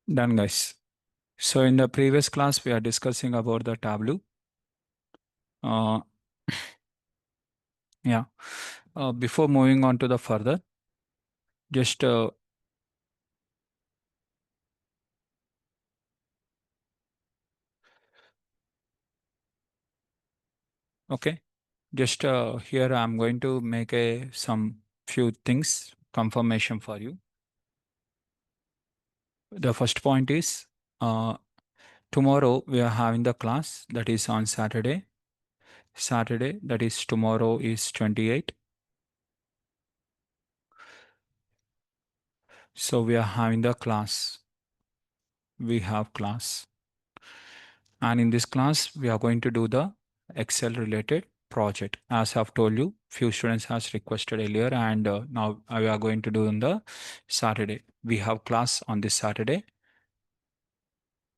Done, guys. So in the previous class, we are discussing about the Tableau. Uh, yeah. Before moving on to the further, just okay. Just here, I'm going to make some few things confirmation for you. The first point is tomorrow we are having the class that is on Saturday. Saturday, that is tomorrow is 28. So we are having the class. We have class. And in this class, we are going to do the Excel related project. As I've told you, few students has requested earlier, and now we are going to do on the Saturday. We have class on this Saturday,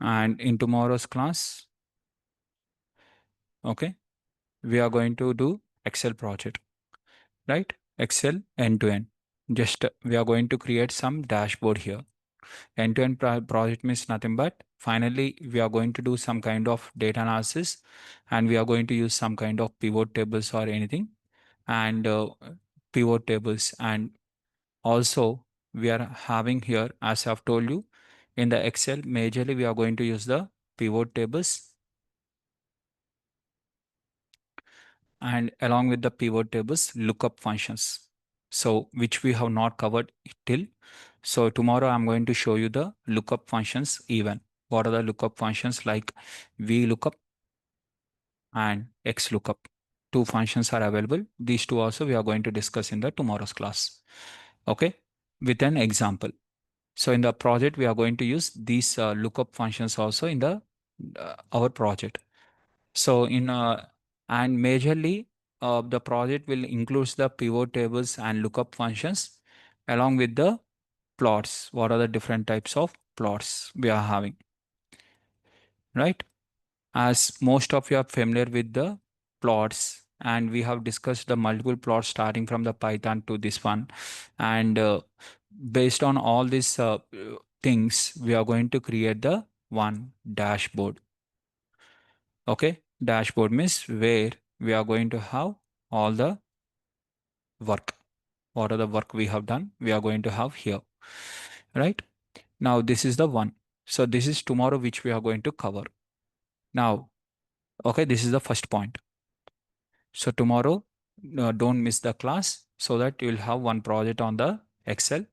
and in tomorrow's class, okay, we are going to do Excel project, right? Excel end to end. Just we are going to create some dashboard here. End-to-end project means nothing but finally we are going to do some kind of data analysis, and we are going to use some kind of pivot tables or anything, and pivot tables, and also we are having here, as I've told you, in the Excel majorly we are going to use the pivot tables, and along with the pivot tables lookup functions, so which we have not covered till. So tomorrow I'm going to show you the lookup functions even. What are the lookup functions like VLOOKUP and XLOOKUP? Two functions are available. These two also we are going to discuss in the tomorrow's class. Okay, with an example. So in the project we are going to use these lookup functions also in the our project. So in and majorly the project will include the pivot tables and lookup functions along with the plots. What are the different types of plots we are having, right? As most of you are familiar with the plots, and we have discussed the multiple plots starting from the Python to this one, and based on all these things, we are going to create the one dashboard. Okay, dashboard means where we are going to have all the work. What are the work we have done? We are going to have here, right? Now this is the one. So this is tomorrow which we are going to cover. Now, okay, this is the first point. So tomorrow, don't miss the class so that you will have one project on the Excel,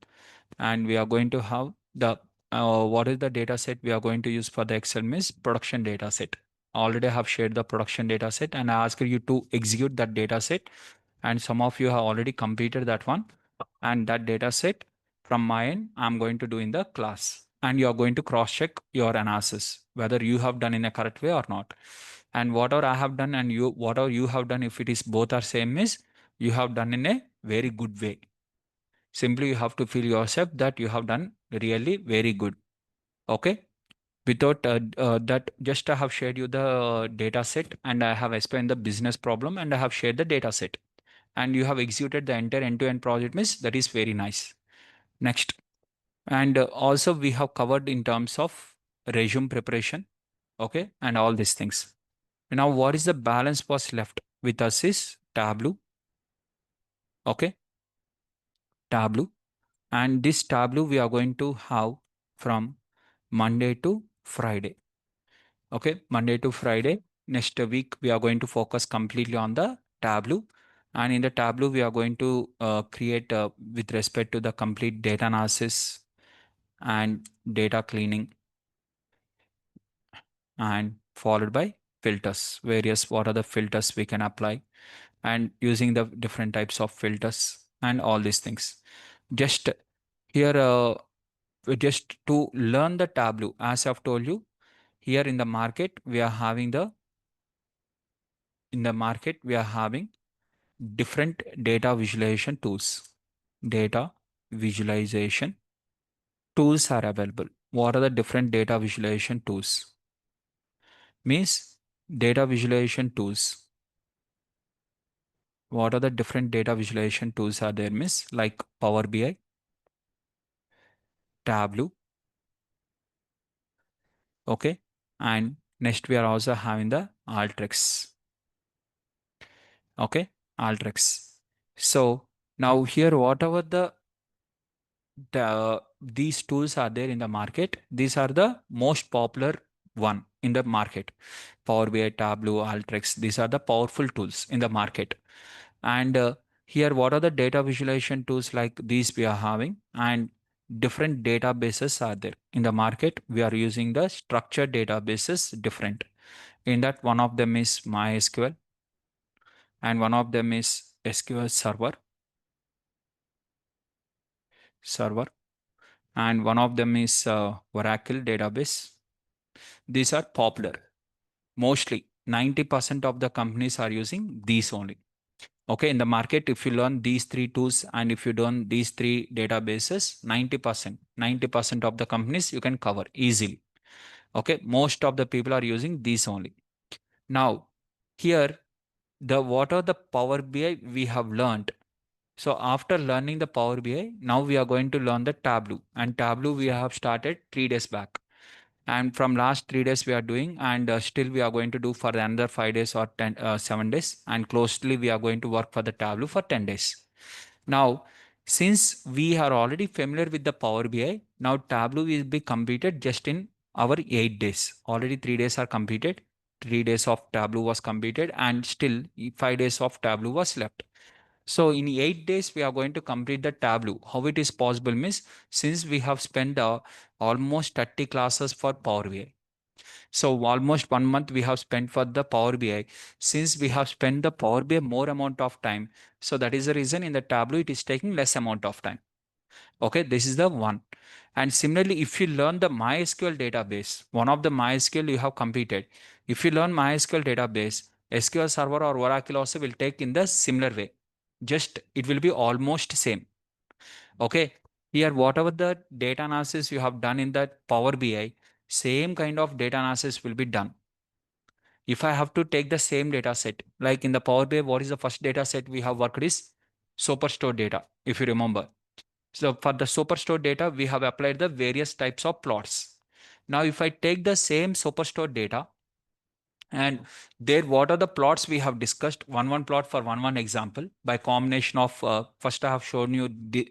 and we are going to have the what is the data set we are going to use for the Excel means production data set. Already I have shared the production data set, and I ask you to execute that data set, and some of you have already completed that one, and that data set from my end I'm going to do in the class, and you are going to cross check your analysis whether you have done in a correct way or not. And whatever I have done and you whatever you have done, if it is both are same, is you have done in a very good way. Simply you have to feel yourself that you have done really very good. Okay, without that, just I have shared you the data set, and I have explained the business problem, and I have shared the data set, and you have executed the entire end-to-end project means that is very nice. Next, and also we have covered in terms of resume preparation, okay, and all these things. Now what is the balance was left with us is Tableau, okay, Tableau, and this Tableau we are going to have from Monday to Friday, okay, Monday to Friday. Next week we are going to focus completely on the Tableau, and in the Tableau we are going to create with respect to the complete data analysis and data cleaning, and followed by filters, various what are the filters we can apply, and using the different types of filters and all these things. Just here just to learn the Tableau, as I've told you, here in the market we are having the in the market we are having different data visualization tools. Data visualization tools are available. What are the different data visualization tools? Means data visualization tools. What are the different data visualization tools are there? Means like Power BI, Tableau, Okay. And next we are also having the Alteryx. Okay. Alteryx. So now here, whatever these tools are there in the market, these are the most popular one in the market. Power BI, Tableau, Alteryx, these are the powerful tools in the market. And here, what are the data visualization tools like these we are having? And different databases are there in the market. We are using the structured databases different. In that, one of them is MySQL, and one of them is SQL server, and one of them is Oracle database. These are popular. Mostly 90% of the companies are using these only. Okay, in the market, if you learn these three tools and if you learn these three databases, 90% of the companies you can cover easily. Okay, most of the people are using these only. Now, here, the what are the Power BI we have learned. So after learning the Power BI, now we are going to learn the Tableau. And Tableau we have started 3 days back. And from last 3 days we are doing, and still we are going to do for another 5 days or 7 days. And closely we are going to work for the Tableau for 10 days. Now, since we are already familiar with the Power BI, now Tableau will be completed just in our 8 days. Already 3 days are completed. 3 days of Tableau was completed, and still 5 days of Tableau was left. So in 8 days, we are going to complete the Tableau. How it is possible means, since we have spent almost 30 classes for Power BI. So almost 1 month we have spent for the Power BI. Since we have spent the Power BI more amount of time, so that is the reason in the Tableau it is taking less amount of time. Okay, this is the one. And similarly, if you learn the MySQL database, one of the MySQL you have completed. If you learn MySQL database, SQL Server or Oracle also will take in the similar way. Just it will be almost same. Okay. Here, whatever the data analysis you have done in that Power BI, same kind of data analysis will be done. If I have to take the same data set, like in the Power BI, what is the first data set we have worked is Superstore data, if you remember. So for the Superstore data, we have applied the various types of plots. Now, if I take the same Superstore data, and there, what are the plots we have discussed? One plot for one example by combination of first I have shown you the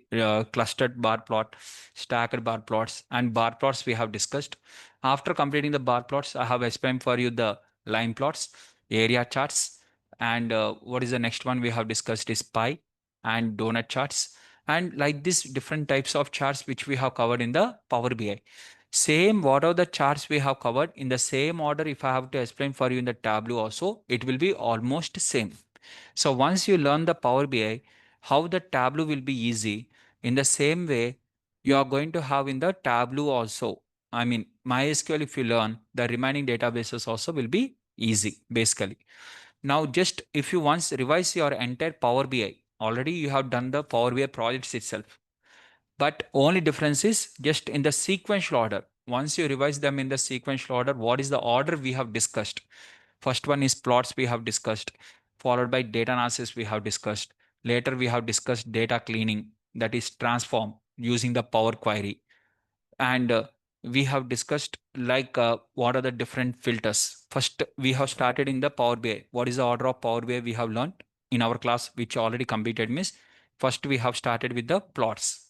clustered bar plot, stacked bar plots, and bar plots we have discussed. After completing the bar plots, I have explained for you the line plots, area charts, and what is the next one we have discussed is pie and donut charts, and like this different types of charts which we have covered in the Power BI. Same, what are the charts we have covered in the same order, if I have to explain for you in the Tableau also, it will be almost same. So once you learn the Power BI, how the Tableau will be easy, in the same way, you are going to have in the Tableau also. I mean, MySQL, if you learn, the remaining databases also will be easy, basically. Now, just if you once revise your entire Power BI, already you have done the Power BI projects itself. But only difference is just in the sequential order. Once you revise them in the sequential order, what is the order we have discussed? First one is plots we have discussed, followed by data analysis we have discussed. Later we have discussed data cleaning, that is transform using the Power Query. And we have discussed like what are the different filters. First, we have started in the Power BI. What is the order of Power BI we have learned in our class, which already completed means first we have started with the plots.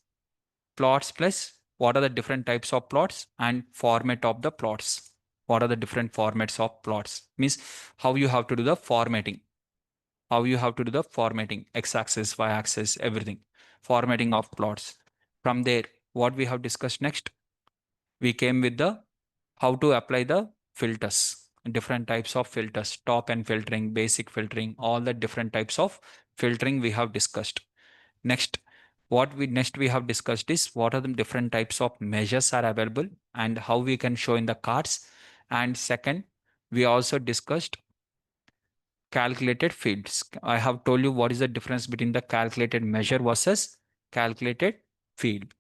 Plots plus what are the different types of plots and format of the plots. What are the different formats of plots? Means how you have to do the formatting. How you have to do the formatting, x-axis, y-axis, everything. Formatting of plots. From there, what we have discussed next, we came with the how to apply the filters, different types of filters, top and filtering, basic filtering, all the different types of filtering we have discussed. Next, what we next we have discussed is what are the different types of measures are available and how we can show in the cards. And second, we also discussed calculated fields. I have told you what is the difference between the calculated measure versus calculated field.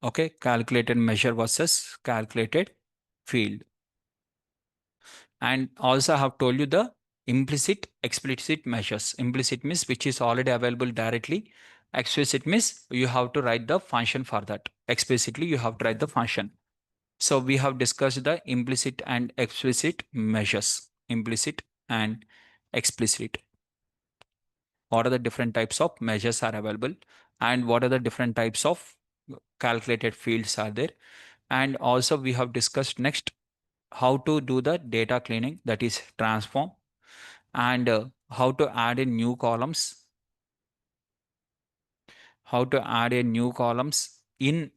Okay, calculated measure versus calculated field. And also I have told you the implicit, explicit measures. Implicit means which is already available directly. Explicit means you have to write the function for that. Explicitly, you have to write the function. So we have discussed the implicit and explicit measures. Implicit and explicit. What are the different types of measures are available, and what are the different types of calculated fields are there? And also we have discussed next how to do the data cleaning, that is transform, and how to add in new columns, how to add in new columns in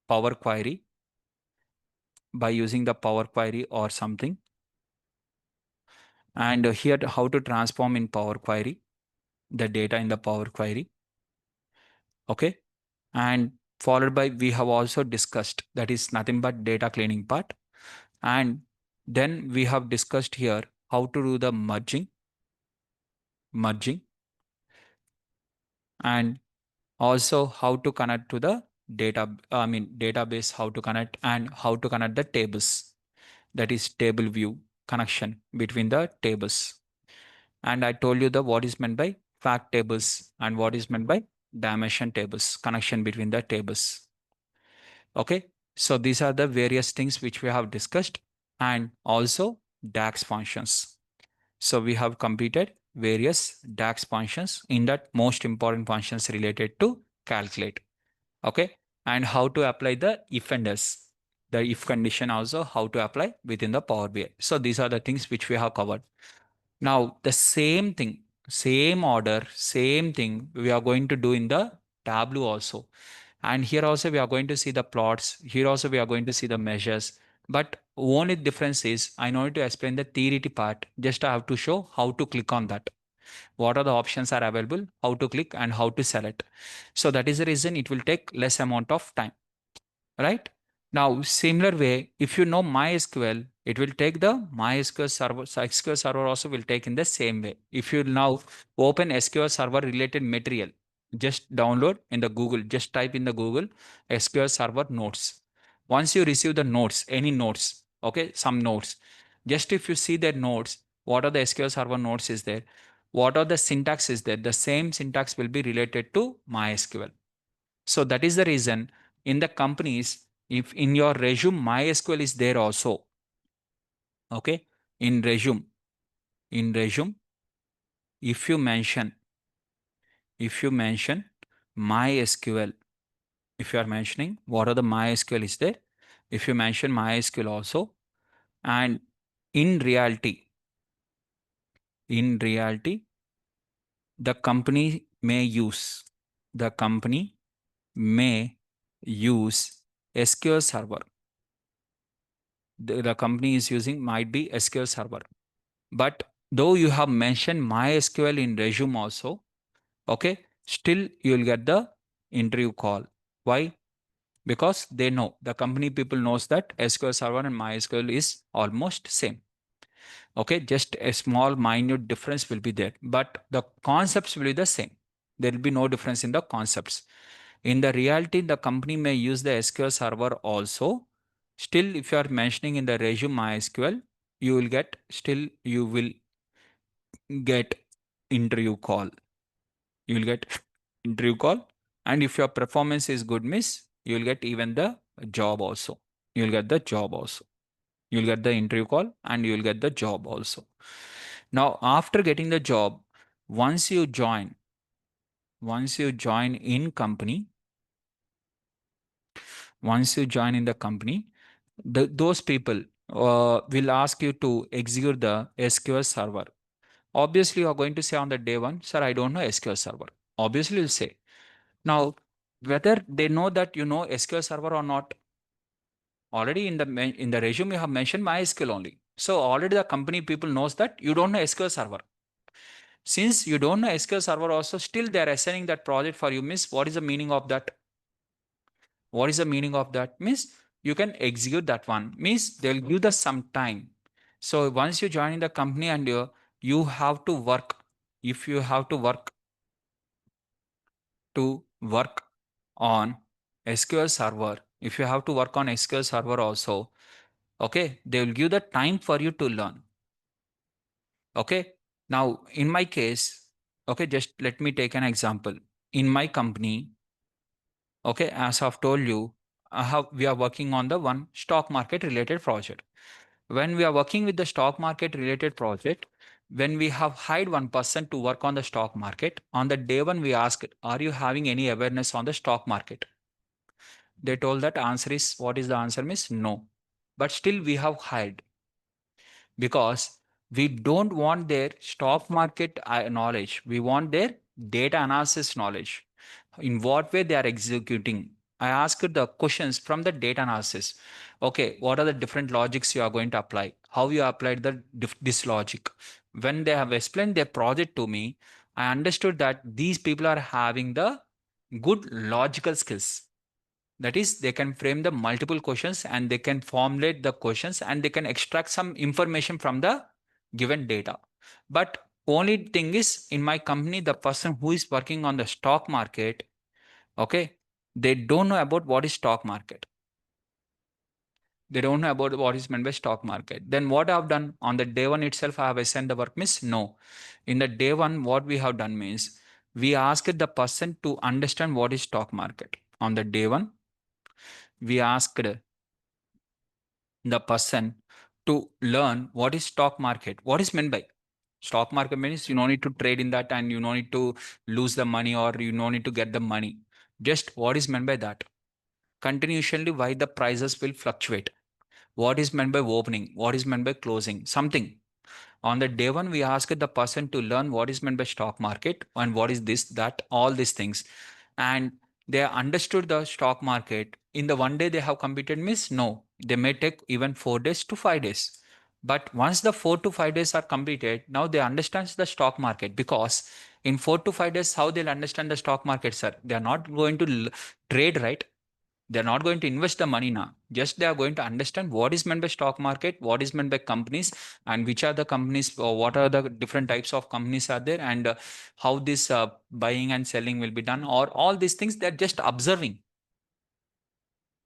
Power Query by using the Power Query or something. And here how to transform in Power Query the data in the Power Query. Okay. And followed by we have also discussed, that is nothing but data cleaning part. And then we have discussed here how to do the merging, and also how to connect to the database, how to connect, and how to connect the tables, that is table view connection between the tables. And I told you the what is meant by fact tables and what is meant by dimension tables, connection between the tables. Okay. So these are the various things which we have discussed, and also DAX functions. So we have completed various DAX functions, in that most important functions related to calculate. Okay. And how to apply the if and else, the if condition also how to apply within the Power BI. So these are the things which we have covered. Now the same thing, same order, same thing we are going to do in the Tableau also. And here also we are going to see the plots. Here also we are going to see the measures. But only difference is I know to explain the theory part. Just I have to show how to click on that. What are the options are available, how to click and how to select. So that is the reason it will take less amount of time, right? Now, similar way, if you know MySQL, it will take the MySQL server. So SQL server also will take in the same way. If you now open SQL server related material, just download in the Google, just type in the Google SQL server notes. Once you receive the notes, any notes, okay, some notes, just if you see that notes, what are the SQL server notes is there? What are the syntax is there? The same syntax will be related to MySQL. So that is the reason in the companies, if in your resume MySQL is there also, okay, in resume, if you mention, if you mention MySQL, if you are mentioning what are the MySQL is there, if you mention MySQL also, and in reality, in reality, the company may use, the company may use SQL Server. The company is using might be SQL Server. But though you have mentioned MySQL in resume also, okay, still you'll get the interview call. Why? Because they know, the company people knows that SQL Server and MySQL is almost same. Okay, just a small minute difference will be there, but the concepts will be the same. There will be no difference in the concepts. In the reality, the company may use the SQL Server also. Still, if you are mentioning in the resume MySQL, you will get, still you will get interview call. You will get interview call. And if your performance is good, miss, you will get even the job also. You will get the job also. You will get the interview call and you will get the job also. Now, after getting the job, once you join, once you join in company, once you join in the company, those people will ask you to execute the SQL server. Obviously, you are going to say on the day one, sir, I don't know SQL server. Obviously, you'll say. Now, whether they know that you know SQL server or not, already in the resume you have mentioned MySQL only. So already the company people knows that you don't know SQL server. Since you don't know SQL server also, still they are assigning that project for you. Miss, what is the meaning of that? What is the meaning of that? Means you can execute that one. Means they'll give us some time. So once you join in the company and you have to work, if you have to work on SQL server, if you have to work on SQL server also, okay, they will give the time for you to learn. Okay. Now, in my case, okay, just let me take an example. In my company, okay, as I've told you, we are working on the one stock market related project. When we are working with the stock market related project, when we have hired one person to work on the stock market, on the day one we asked, are you having any awareness on the stock market? They told that answer is, what is the answer, miss? No. But still we have hired, because we don't want their stock market knowledge. We want their data analysis knowledge. In what way they are executing. I asked the questions from the data analysis. Okay, what are the different logics you are going to apply? How you applied this logic? When they have explained their project to me, I understood that these people are having the good logical skills. That is, they can frame the multiple questions and they can formulate the questions and they can extract some information from the given data. But only thing is, in my company, the person who is working on the stock market, okay, they don't know about what is stock market. They don't know about what is meant by stock market. Then what I've done on the day one itself, I have assigned the work, means no. In the day one, what we have done means we asked the person to understand what is stock market. On the day one, we asked the person to learn what is stock market. What is meant by stock market? Means you don't need to trade in that and you don't need to lose the money or you don't need to get the money. Just what is meant by that? Continuously, why the prices will fluctuate? What is meant by opening? What is meant by closing? Something. On the day one, we asked the person to learn what is meant by stock market and what is this, that, all these things. And they understood the stock market. In the one day they have completed, means no, they may take even 4 days to 5 days. But once the 4 to 5 days are completed, now they understand the stock market, because in 4 to 5 days, how they'll understand the stock market, sir? They are not going to trade, right? They're not going to invest the money now. Just they are going to understand what is meant by stock market, what is meant by companies, and which are the companies, or what are the different types of companies are there, and how this buying and selling will be done, or all these things they're just observing.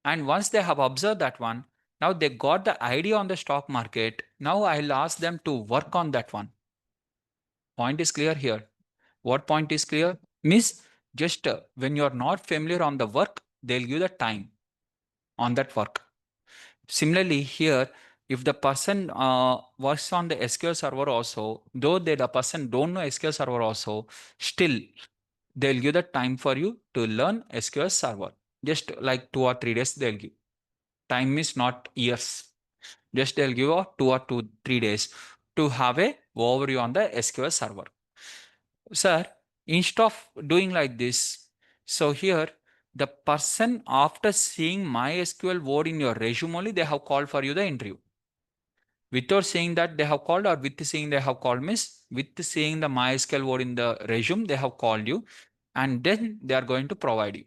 And once they have observed that one, now they got the idea on the stock market. Now I'll ask them to work on that one. Point is clear here. What point is clear? Miss, just when you're not familiar on the work, they'll give the time on that work. Similarly, here, if the person works on the SQL server also, though the person don't know SQL server also, still they'll give the time for you to learn SQL server. Just like 2 or 3 days they'll give. Time is not years. Just they'll give 2 or 3 days to have a overview on the SQL server. Sir, instead of doing like this, so here the person, after seeing MySQL word in your resume only, they have called for you the interview. Without saying that they have called, or with saying they have called, miss, with saying the MySQL word in the resume, they have called you, and then they are going to provide you,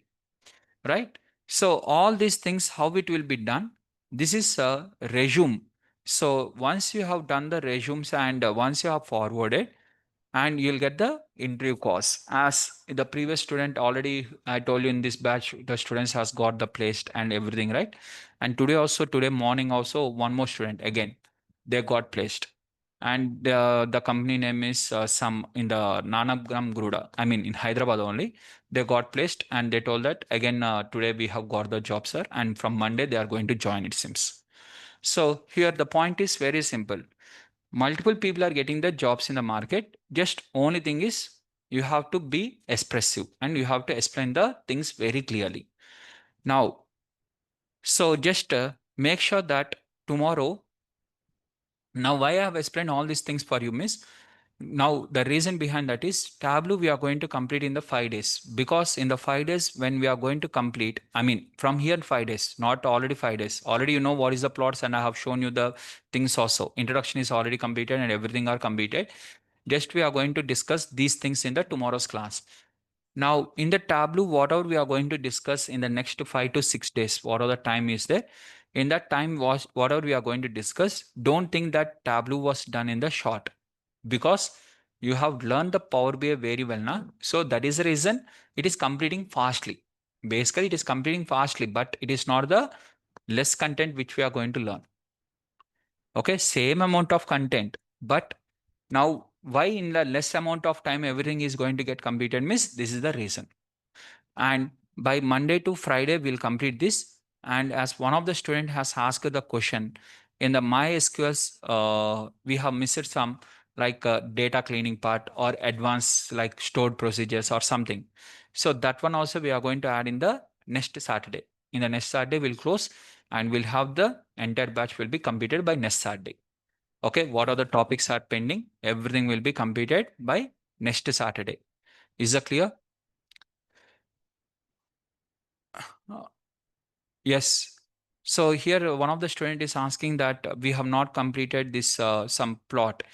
right? So all these things, how it will be done? This is a resume. So once you have done the resumes and once you have forwarded, and you'll get the interview course. As the previous student already, I told you in this batch, the students has got the placed and everything, right? And today also, today morning also, one more student again, they got placed. And the company name is some in the Nanagram Gruda, I mean in Hyderabad only. They got placed and they told that again, today we have got the job, sir. And from Monday, they are going to join, it seems. So here the point is very simple. Multiple people are getting the jobs in the market. Just only thing is you have to be expressive and you have to explain the things very clearly. Now, so just make sure that tomorrow, now why I have explained all these things for you, miss? Now, the reason behind that is Tableau we are going to complete in the 5 days, because in the 5 days when we are going to complete, I mean from here 5 days, not already 5 days. Already you know what is the plots and I have shown you the things also. Introduction is already completed and everything are completed. Just we are going to discuss these things in the tomorrow's class. Now in the Tableau, whatever we are going to discuss in the next 5 to 6 days, whatever the time is there, in that time was whatever we are going to discuss, don't think that Tableau was done in the short, because you have learned the Power BI very well now. So that is the reason it is completing fastly. Basically, it is completing fastly, but it is not the less content which we are going to learn. Okay, same amount of content, but now why in the less amount of time everything is going to get completed, miss? This is the reason. And by Monday to Friday, we'll complete this. And as one of the student has asked the question, in the MySQLs, we have missed some like data cleaning part or advanced like stored procedures or something. So that one also we are going to add in the next Saturday. In the next Saturday, we'll close and we'll have the entire batch will be completed by next Saturday. Okay, what are the topics are pending? Everything will be completed by next Saturday. Is that clear? Uh, Yes. So here one of the student is asking that we have not completed this some plot.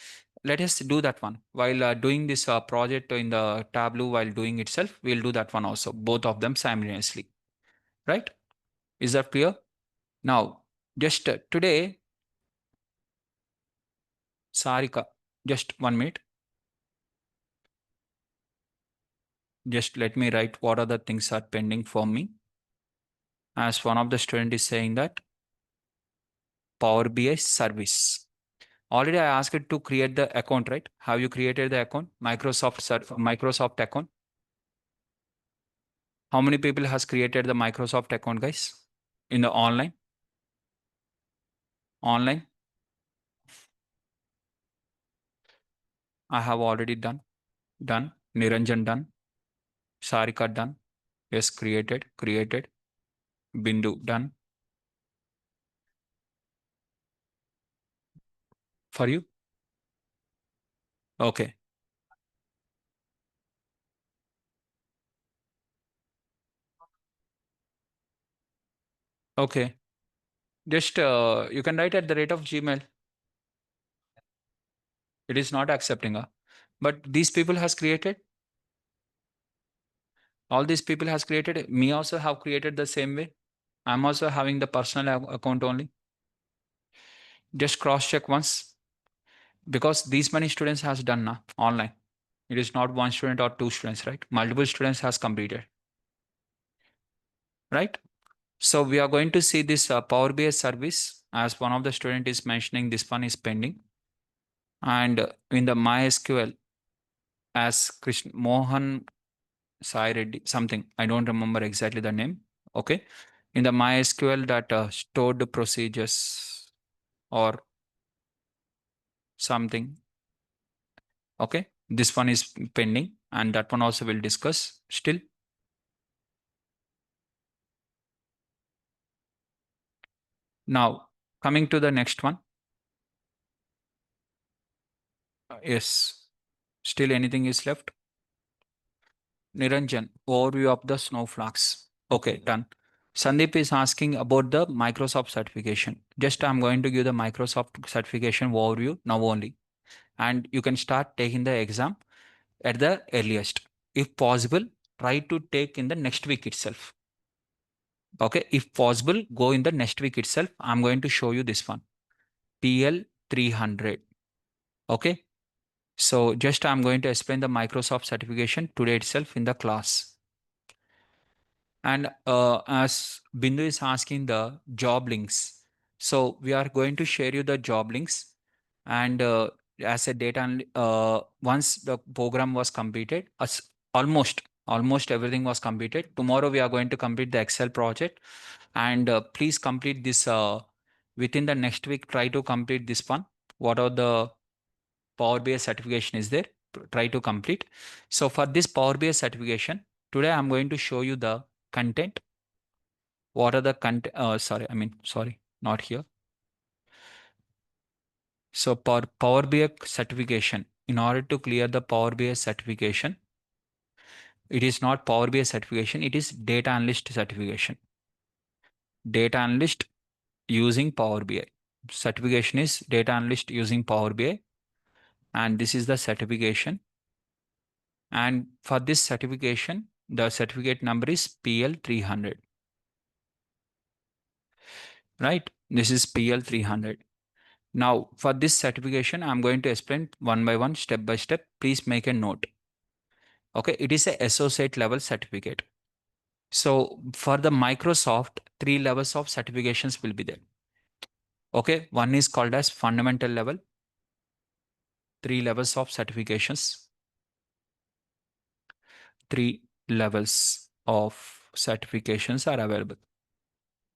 Let us do that one while doing this project in the Tableau while doing itself. We'll do that one also, both of them simultaneously. Right? Is that clear? Now, just today, Sarika, just 1 minute. Just let me write what are the things are pending for me. As one of the student is saying that Power BI service. Already I asked it to create the account, right? Have you created the account? Microsoft account. How many people has created the Microsoft account, guys? In the online? Online? I have already done. Done. Niranjan done. Sarika done. Yes, created. Bindu done. For you? Okay. Okay. Just you can write at the rate of Gmail. It is not accepting. But these people has created. All these people has created. Me also have created the same way. I'm also having the personal account only. Just cross check once because these many students has done now online. It is not one student or two students, right? Multiple students has completed, right? So we are going to see this Power BI service as one of the student is mentioning this one is pending. And in the MySQL as Krishna Mohan Sai Reddy, something, I don't remember exactly the name. Okay. In the MySQL that stored procedures or something. Okay. This one is pending and that one also will discuss still. Now, coming to the next one. Yes. Still anything is left? Niranjan, overview of the snowflakes. Okay, done. Sandeep is asking about the Microsoft certification. Just I'm going to give the Microsoft certification overview now only. And you can start taking the exam at the earliest. If possible, try to take in the next week itself. Okay, if possible, go in the next week itself. I'm going to show you this one. PL 300. Okay, so just I'm going to explain the Microsoft certification today itself in the class. And as Bindu is asking the job links, so we are going to share you the job links. And as a data, once the program was completed, almost everything was completed. Tomorrow we are going to complete the Excel project, and please complete this within the next week. Try to complete this one. What are the Power BI certification is there? Try to complete. So for this Power BI certification, today I'm going to show you the content. What are the content? Sorry, not here. So for Power BI certification, in order to clear the Power BI certification, it is not Power BI certification, it is data analyst certification. Data analyst using Power BI. Certification is data analyst using Power BI, and this is the certification. And for this certification, the certificate number is PL 300. Right? This is PL 300. Now, for this certification, I'm going to explain one by one, step by step. Please make a note. Okay, it is a associate level certificate. So for the Microsoft, three levels of certifications will be there. Okay, one is called as fundamental level, three levels of certifications, three levels of certifications are available.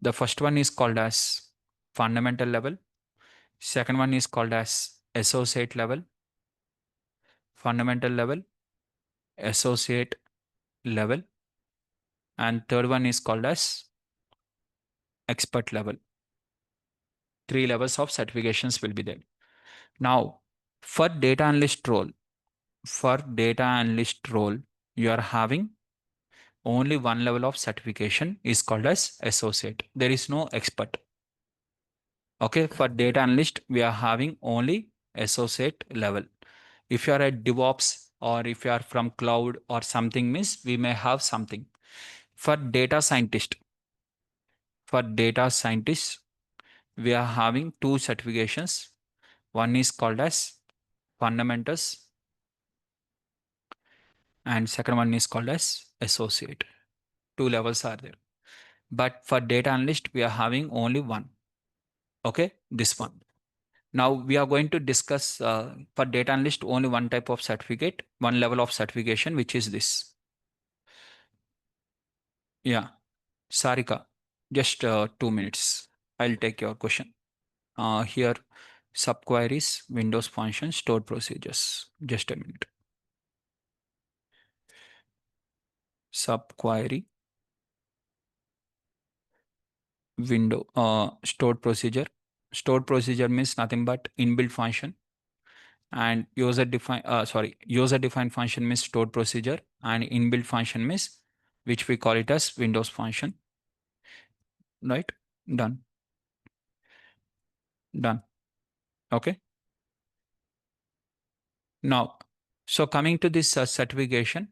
The first one is called as fundamental level. Second one is called as associate level, fundamental level, associate level, and third one is called as expert level. 3 levels of certifications will be there. Now, for data analyst role, you are having only one level of certification is called as associate. There is no expert. Okay, for data analyst, we are having only associate level. If you are a DevOps or if you are from cloud or something means we may have something. For data scientist, we are having two certifications. One is called as fundamentals and second one is called as associate. Two levels are there. But for data analyst, we are having only one. Okay, this one. Now we are going to discuss for data analyst only one type of certificate, one level of certification, which is this. Yeah, Sarika, just 2 minutes. I'll take your question. Here, subqueries, Windows functions, stored procedures. Just a minute. Subquery, window, stored procedure. Stored procedure means nothing but inbuilt function, and user defined function means stored procedure, and inbuilt function means which we call it as Windows function. Right? Done. Done. Okay. Now, so coming to this certification.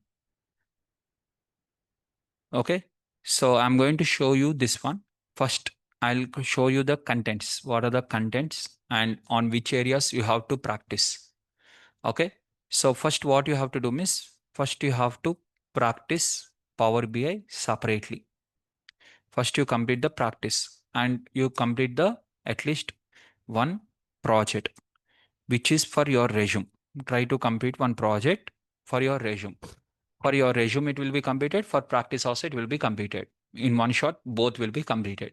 Okay. So I'm going to show you this one. First, I'll show you the contents. What are the contents and on which areas you have to practice. Okay. So first what you have to do is first you have to practice Power BI separately. First you complete the practice and you complete the at least one project which is for your resume. Try to complete one project for your resume. For your resume, it will be completed. For practice also, it will be completed. In one shot, both will be completed.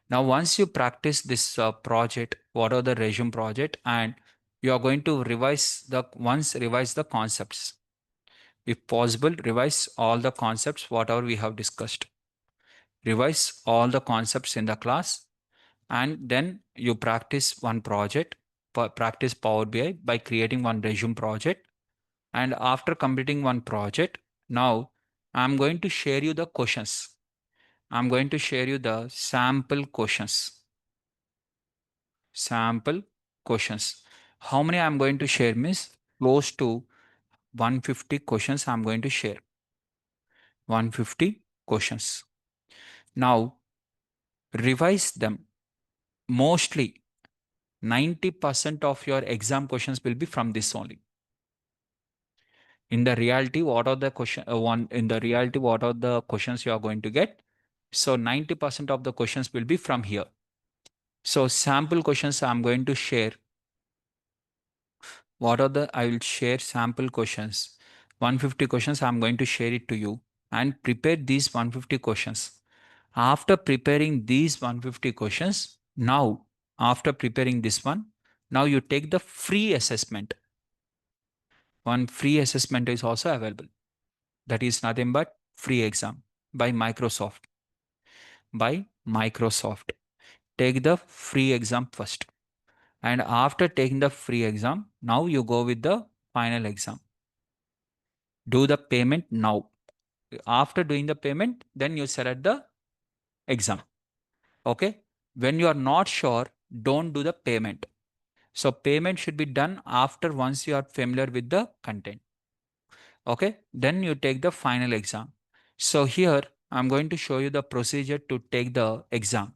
Now, once you practice this project, what are the resume project, and you are going to revise the concepts. If possible, revise all the concepts, whatever we have discussed. Revise all the concepts in the class, and then you practice one project, practice Power BI by creating one resume project. And after completing one project, now I'm going to share you the questions. I'm going to share you the sample questions. Sample questions. How many I'm going to share means close to 150 questions I'm going to share. 150 questions. Now revise them. Mostly 90% of your exam questions will be from this only. In the reality, what are the questions you are going to get? So 90% of the questions will be from here. So sample questions I'm going to share. I will share sample questions. 150 questions I'm going to share it to you and prepare these 150 questions. After preparing these 150 questions, now after preparing this one, now you take the free assessment. One free assessment is also available. That is nothing but free exam by Microsoft. By Microsoft. Take the free exam first. And after taking the free exam, now you go with the final exam. Do the payment now. After doing the payment, then you select the exam. Okay. When you are not sure, don't do the payment. So payment should be done after once you are familiar with the content. Okay. Then you take the final exam. So here I'm going to show you the procedure to take the exam.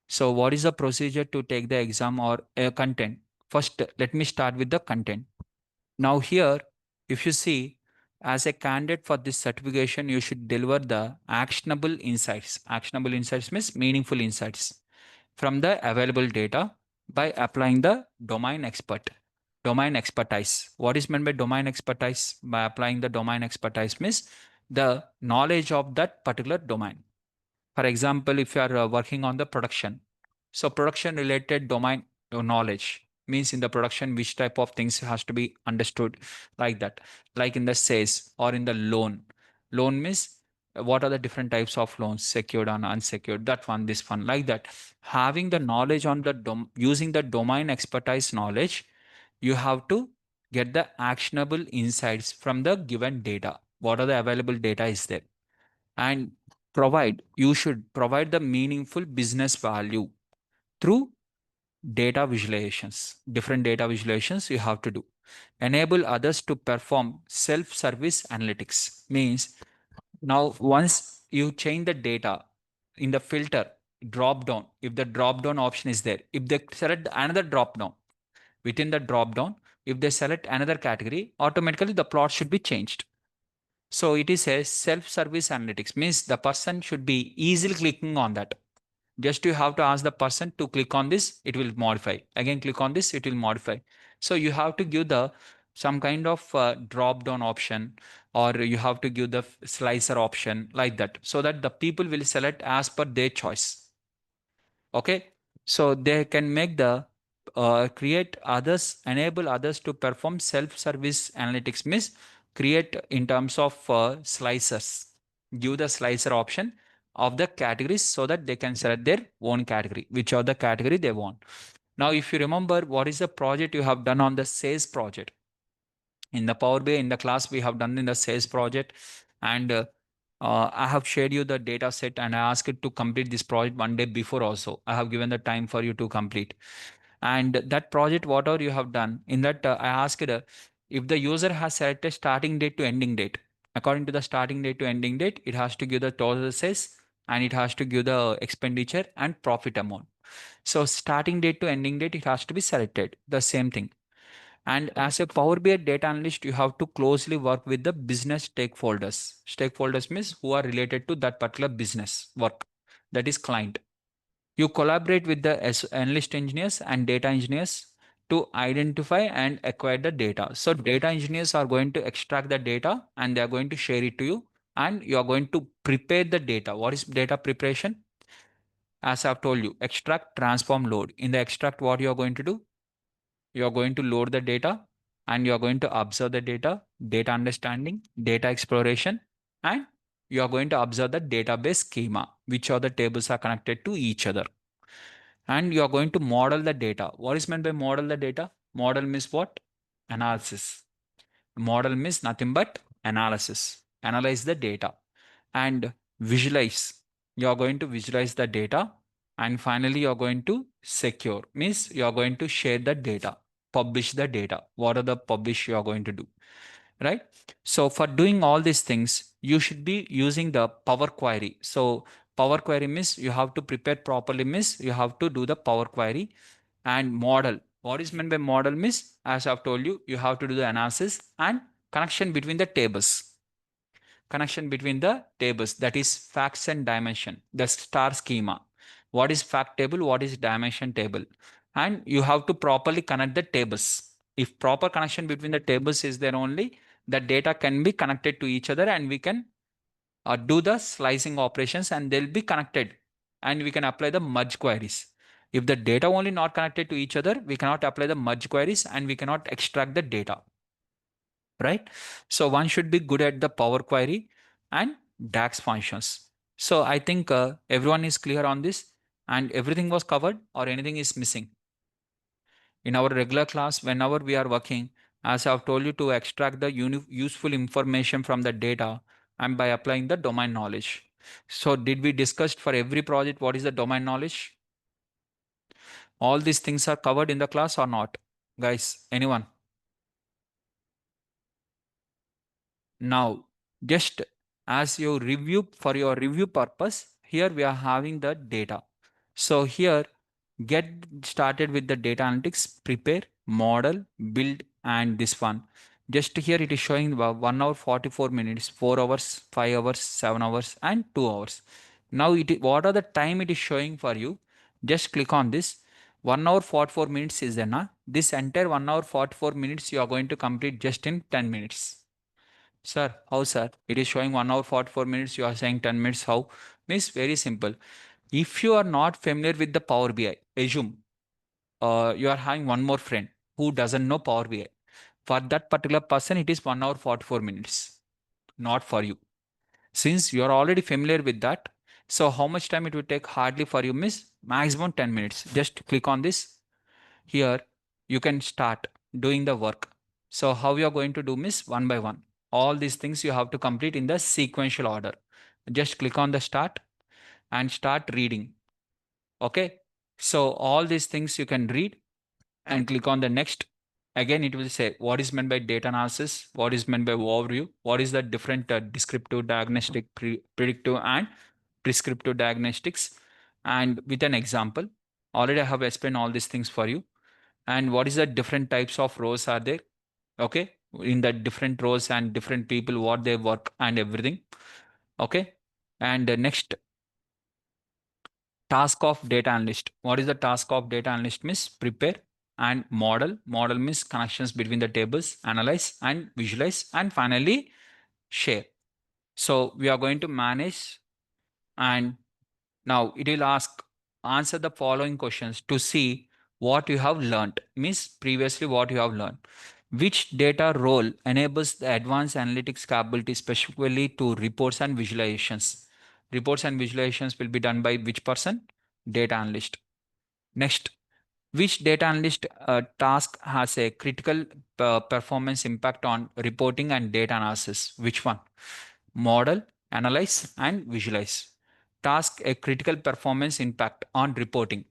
So what is the procedure to take the exam or content? First, let me start with the content. Now here, if you see, as a candidate for this certification, you should deliver the actionable insights. Actionable insights means meaningful insights from the available data by applying the domain expertise. What is meant by domain expertise? By applying the domain expertise means the knowledge of that particular domain. For example, if you are working on the production, so production related domain knowledge means in the production which type of things has to be understood, like that. Like in the sales or in the loan means what are the different types of loans, secured and unsecured, that one, this one, like that. Having the knowledge on the using the domain expertise knowledge, you have to get the actionable insights from the given data. What are the available data is there, and you should provide the meaningful business value through data visualizations. Different data visualizations you have to do. Enable others to perform self-service analytics means now once you change the data in the filter drop down, if the drop down option is there, if they select another drop down, within the drop down, if they select another category, automatically the plot should be changed. So it is a self-service analytics, means the person should be easily clicking on that. Just you have to ask the person to click on this, it will modify. Again, click on this, it will modify. So you have to give the some kind of drop down option, or you have to give the slicer option, like that, so that the people will select as per their choice. Okay, so they can make the create others, enable others to perform self-service analytics means create in terms of slicers, give the slicer option of the categories so that they can select their own category, which are the category they want. Now if you remember what is the project you have done on the sales project in the Power BI, in the class we have done in the sales project, and I have shared you the data set and I asked it to complete this project one day before also. I have given the time for you to complete. And that project, whatever you have done, in that I asked if the user has selected starting date to ending date. According to the starting date to ending date, it has to give the total sales and it has to give the expenditure and profit amount. So starting date to ending date, it has to be selected. The same thing. And as a Power BI data analyst, you have to closely work with the business stakeholders. Stakeholders means who are related to that particular business work, that is client. You collaborate with the analyst engineers and data engineers to identify and acquire the data. So data engineers are going to extract the data and they are going to share it to you, and you are going to prepare the data. What is data preparation? As I've told you, extract, transform, load. In the extract, what you are going to do? You are going to load the data and you are going to observe the data, data understanding, data exploration, and you are going to observe the database schema, which are the tables are connected to each other. And you are going to model the data. What is meant by model the data? Model means what? Analysis. Model means nothing but analysis. Analyze the data and visualize. You are going to visualize the data, and finally you are going to secure, means you are going to share the data, publish the data. What are the publish you are going to do, right? So for doing all these things, you should be using the Power Query. So Power Query means you have to prepare properly, means you have to do the Power Query. And model, what is meant by model means, as I've told you, you have to do the analysis and connection between the tables. Connection between the tables, that is facts and dimension, the star schema. What is fact table, what is dimension table, and you have to properly connect the tables. If proper connection between the tables is there, only the data can be connected to each other and we can do the slicing operations and they'll be connected, and we can apply the merge queries. If the data only not connected to each other, we cannot apply the merge queries and we cannot extract the data, right? So one should be good at the Power Query and DAX functions. So I think everyone is clear on this, and everything was covered or anything is missing. In our regular class, whenever we are working, as I've told you, to extract the useful information from the data and by applying the domain knowledge. So did we discuss for every project what is the domain knowledge? All these things are covered in the class or not? Guys, anyone? Now, just as you review, for your review purpose, here we are having the data. So here, get started with the data analytics, prepare, model, build, and this one. Just here it is showing 1 hour 44 minutes, 4 hours, 5 hours, 7 hours, and 2 hours. Now, what are the time it is showing for you? Just click on this. 1 hour 44 minutes is enough. This entire 1 hour 44 minutes you are going to complete just in 10 minutes. Sir, how sir? It is showing 1 hour 44 minutes. You are saying 10 minutes. How? Means very simple. If you are not familiar with the Power BI, assume you are having one more friend who doesn't know Power BI. For that particular person, it is 1 hour 44 minutes, not for you. Since you are already familiar with that, so how much time it will take hardly for you, miss? Maximum 10 minutes. Just click on this. Here, you can start doing the work. So how you are going to do, miss? One by one. All these things you have to complete in the sequential order. Just click on the start and start reading. Okay. So all these things you can read and click on the next. Again, it will say what is meant by data analysis, what is meant by overview, what is the different descriptive, diagnostic, predictive, and prescriptive diagnostics, and with an example. Already I have explained all these things for you. And what is the different types of rows are there? Okay, in the different rows and different people, what they work and everything. Okay, and next, task of data analyst. What is the task of data analyst? Means prepare and model. Model means connections between the tables, analyze and visualize, and finally share. So we are going to manage, and now it will ask, answer the following questions to see what you have learned. Means previously what you have learned. Which data role enables the advanced analytics capability specifically to reports and visualizations? Reports and visualizations will be done by which person? Data analyst. Next, which data analyst task has a critical performance impact on reporting and data analysis? Which one? Model, analyze, and visualize. Task a critical performance impact on reporting.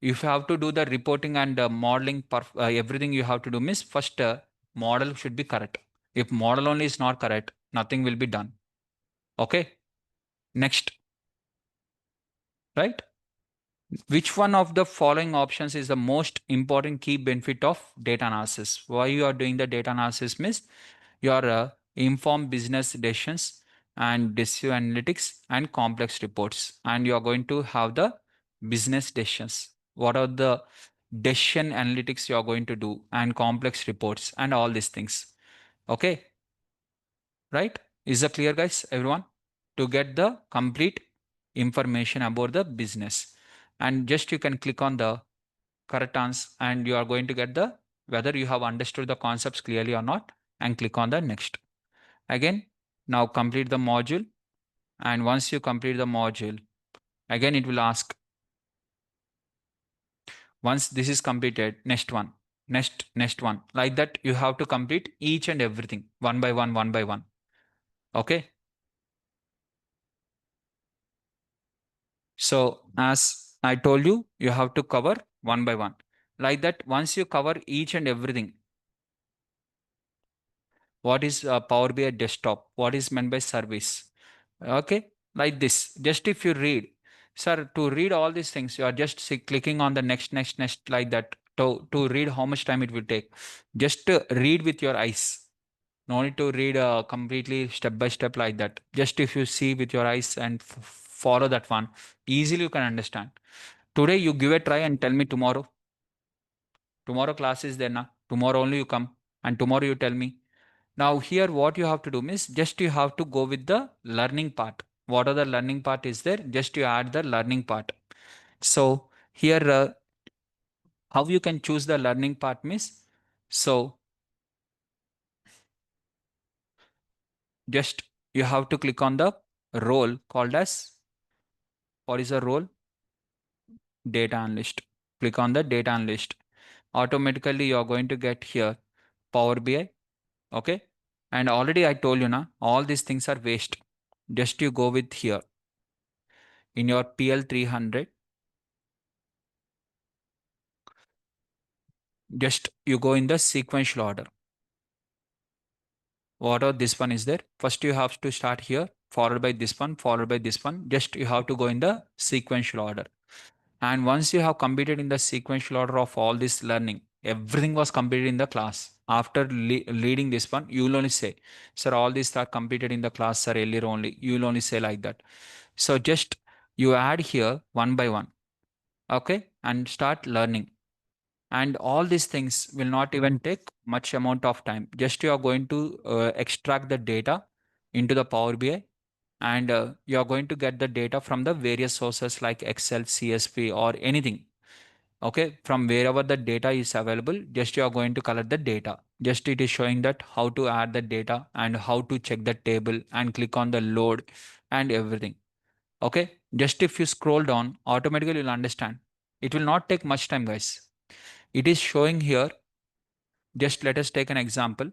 If you have to do the reporting and modeling, everything you have to do means first model should be correct. If model only is not correct, nothing will be done. Okay. Next, right? Which one of the following options is the most important key benefit of data analysis? Why you are doing the data analysis means you are informed business decisions and decision analytics and complex reports, and you are going to have the business decisions. What are the decision analytics you are going to do and complex reports and all these things? Okay, right? Is that clear, guys? Everyone, to get the complete information about the business, and just you can click on the correct answer and you are going to get the whether you have understood the concepts clearly or not, and click on the next. Again, now complete the module, and once you complete the module, again it will ask, once this is completed, next one, next one, like that you have to complete each and everything one by one, one by one. Okay. So as I told you, you have to cover one by one. Like that, once you cover each and everything, what is Power BI desktop? What is meant by service? Okay, like this. Just if you read, sir, to read all these things, you are just clicking on the next, like that. To read how much time it will take. Just read with your eyes. No need to read completely step by step like that. Just if you see with your eyes and follow that one, easily you can understand. Today you give a try and tell me tomorrow. Tomorrow class is there na. Tomorrow only you come and tomorrow you tell me. Now here what you have to do is just you have to go with the learning part. What are the learning part is there? Just you add the learning part. So here how you can choose the learning part means, so just you have to click on the role called as, what is the role? Data analyst. Click on the data analyst. Automatically you are going to get here Power BI. Okay. And already I told you now, all these things are waste. Just you go with here in your PL 300. Just you go in the sequential order. What are this one is there? First you have to start here, followed by this one, followed by this one. Just you have to go in the sequential order. And once you have completed in the sequential order of all this learning, everything was completed in the class. After leading this one, you will only say, sir, all these are completed in the class, sir, earlier only. You will only say like that. So just you add here one by one. Okay. And start learning. And all these things will not even take much amount of time. Just you are going to extract the data into the Power BI, and you are going to get the data from the various sources like Excel, CSV, or anything. Okay, from wherever the data is available, just you are going to collect the data. Just it is showing that how to add the data and how to check the table and click on the load and everything. Okay, just if you scroll down, automatically you'll understand. It will not take much time, guys. It is showing here. Just let us take an example.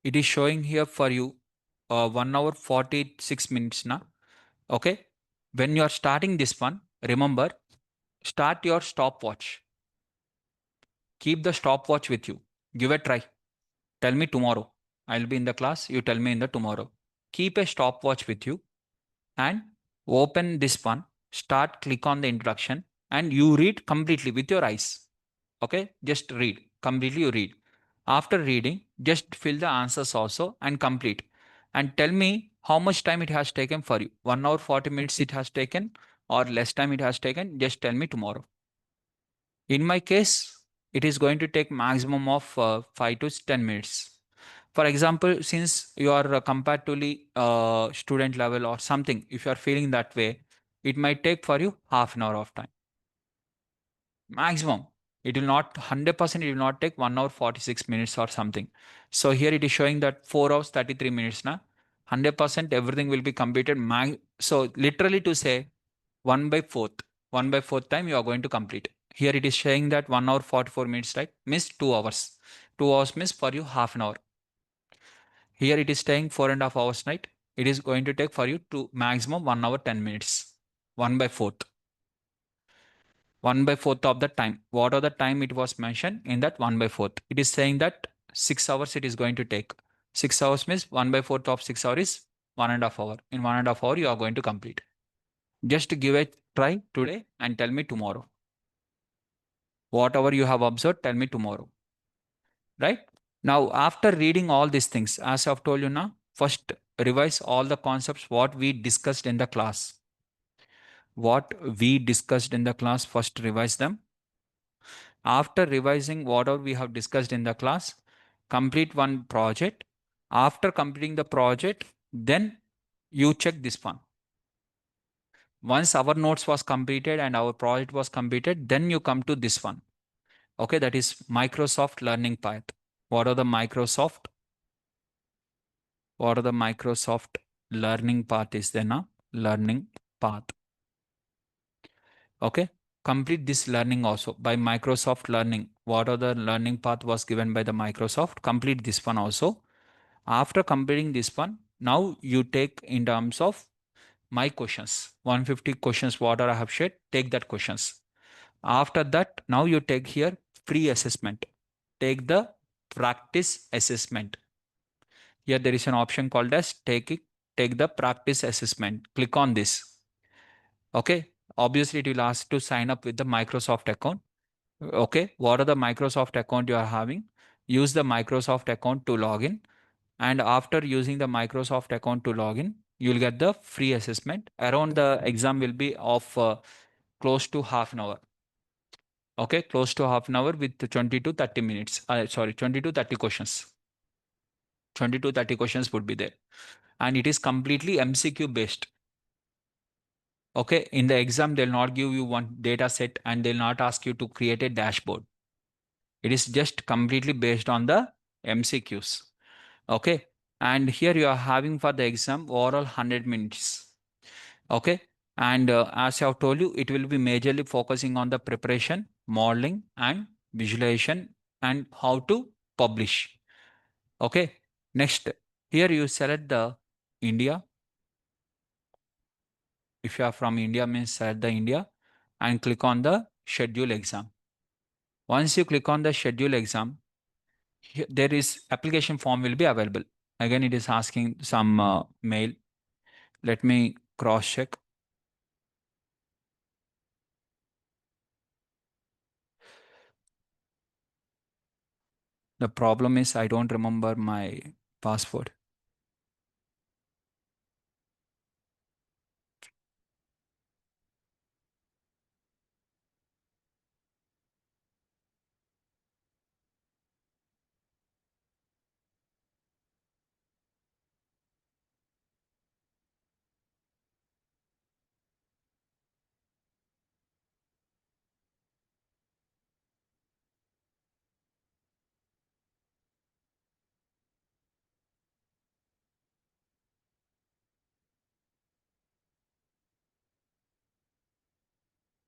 It is showing here for you 1 hour 46 minutes now. Okay. When you are starting this one, remember, start your stopwatch. Keep the stopwatch with you. Give a try. Tell me tomorrow. I'll be in the class. You tell me in the tomorrow. Keep a stopwatch with you and open this one. Start, click on the introduction and you read completely with your eyes. Okay. Just read. Completely you read. After reading, just fill the answers also and complete. And tell me how much time it has taken for you. 1 hour 40 minutes it has taken or less time it has taken. Just tell me tomorrow. In my case, it is going to take maximum of 5 to 10 minutes. For example, since you are comparatively student level or something, if you are feeling that way, it might take for you half an hour of time. Maximum. It will not 100%, it will not take 1 hour 46 minutes or something. So here it is showing that 4 hours 33 minutes now. 100% everything will be completed. So literally to say 1 by 4th, 1 by 4th time you are going to complete. Here it is showing that 1 hour 44 minutes, right? Miss 2 hours. 2 hours miss for you half an hour. Here it is staying 4.5 hours, right? It is going to take for you to maximum 1 hour 10 minutes. 1 by 4th. 1 by 4th of the time. What are the time it was mentioned in that 1 by 4th? It is saying that 6 hours it is going to take. 6 hours means 1 by 4th of 6 hours is 1.5 hour. In 1.5 hour, you are going to complete. Just give a try today and tell me tomorrow. Whatever you have observed, tell me tomorrow. Right? Now, after reading all these things, as I've told you now, first revise all the concepts what we discussed in the class. What we discussed in the class, first revise them. After revising whatever we have discussed in the class, complete one project. After completing the project, then you check this one. Once our notes was completed and our project was completed, then you come to this one. Okay, that is Microsoft Learning Path. What are the Microsoft? What are the Microsoft Learning Path is there now? Learning Path. Okay, complete this learning also by Microsoft Learning. What are the learning path was given by the Microsoft? Complete this one also. After completing this one, now you take in terms of my questions. 150 questions, what I have shared, take that questions. After that, now you take here free assessment. Take the practice assessment. Here there is an option called as take the practice assessment. Click on this. Okay. Obviously, it will ask to sign up with the Microsoft account. Okay. What are the Microsoft account you are having? Use the Microsoft account to log in. And after using the Microsoft account to log in, you'll get the free assessment. Around the exam will be of close to half an hour. Okay. Close to half an hour with 20 to 30 minutes. Sorry, 20 to 30 questions. 20 to 30 questions would be there. And it is completely MCQ based. Okay. In the exam, they'll not give you one data set and they'll not ask you to create a dashboard. It is just completely based on the MCQs. Okay. And here you are having for the exam overall 100 minutes. Okay. And as I have told you, it will be majorly focusing on the preparation, modeling, and visualization and how to publish. Okay. Next, here you select the India. If you are from India, means select the India and click on the schedule exam. Once you click on the schedule exam, there is application form will be available. Again, it is asking some mail. Let me cross check. The problem is I don't remember my password.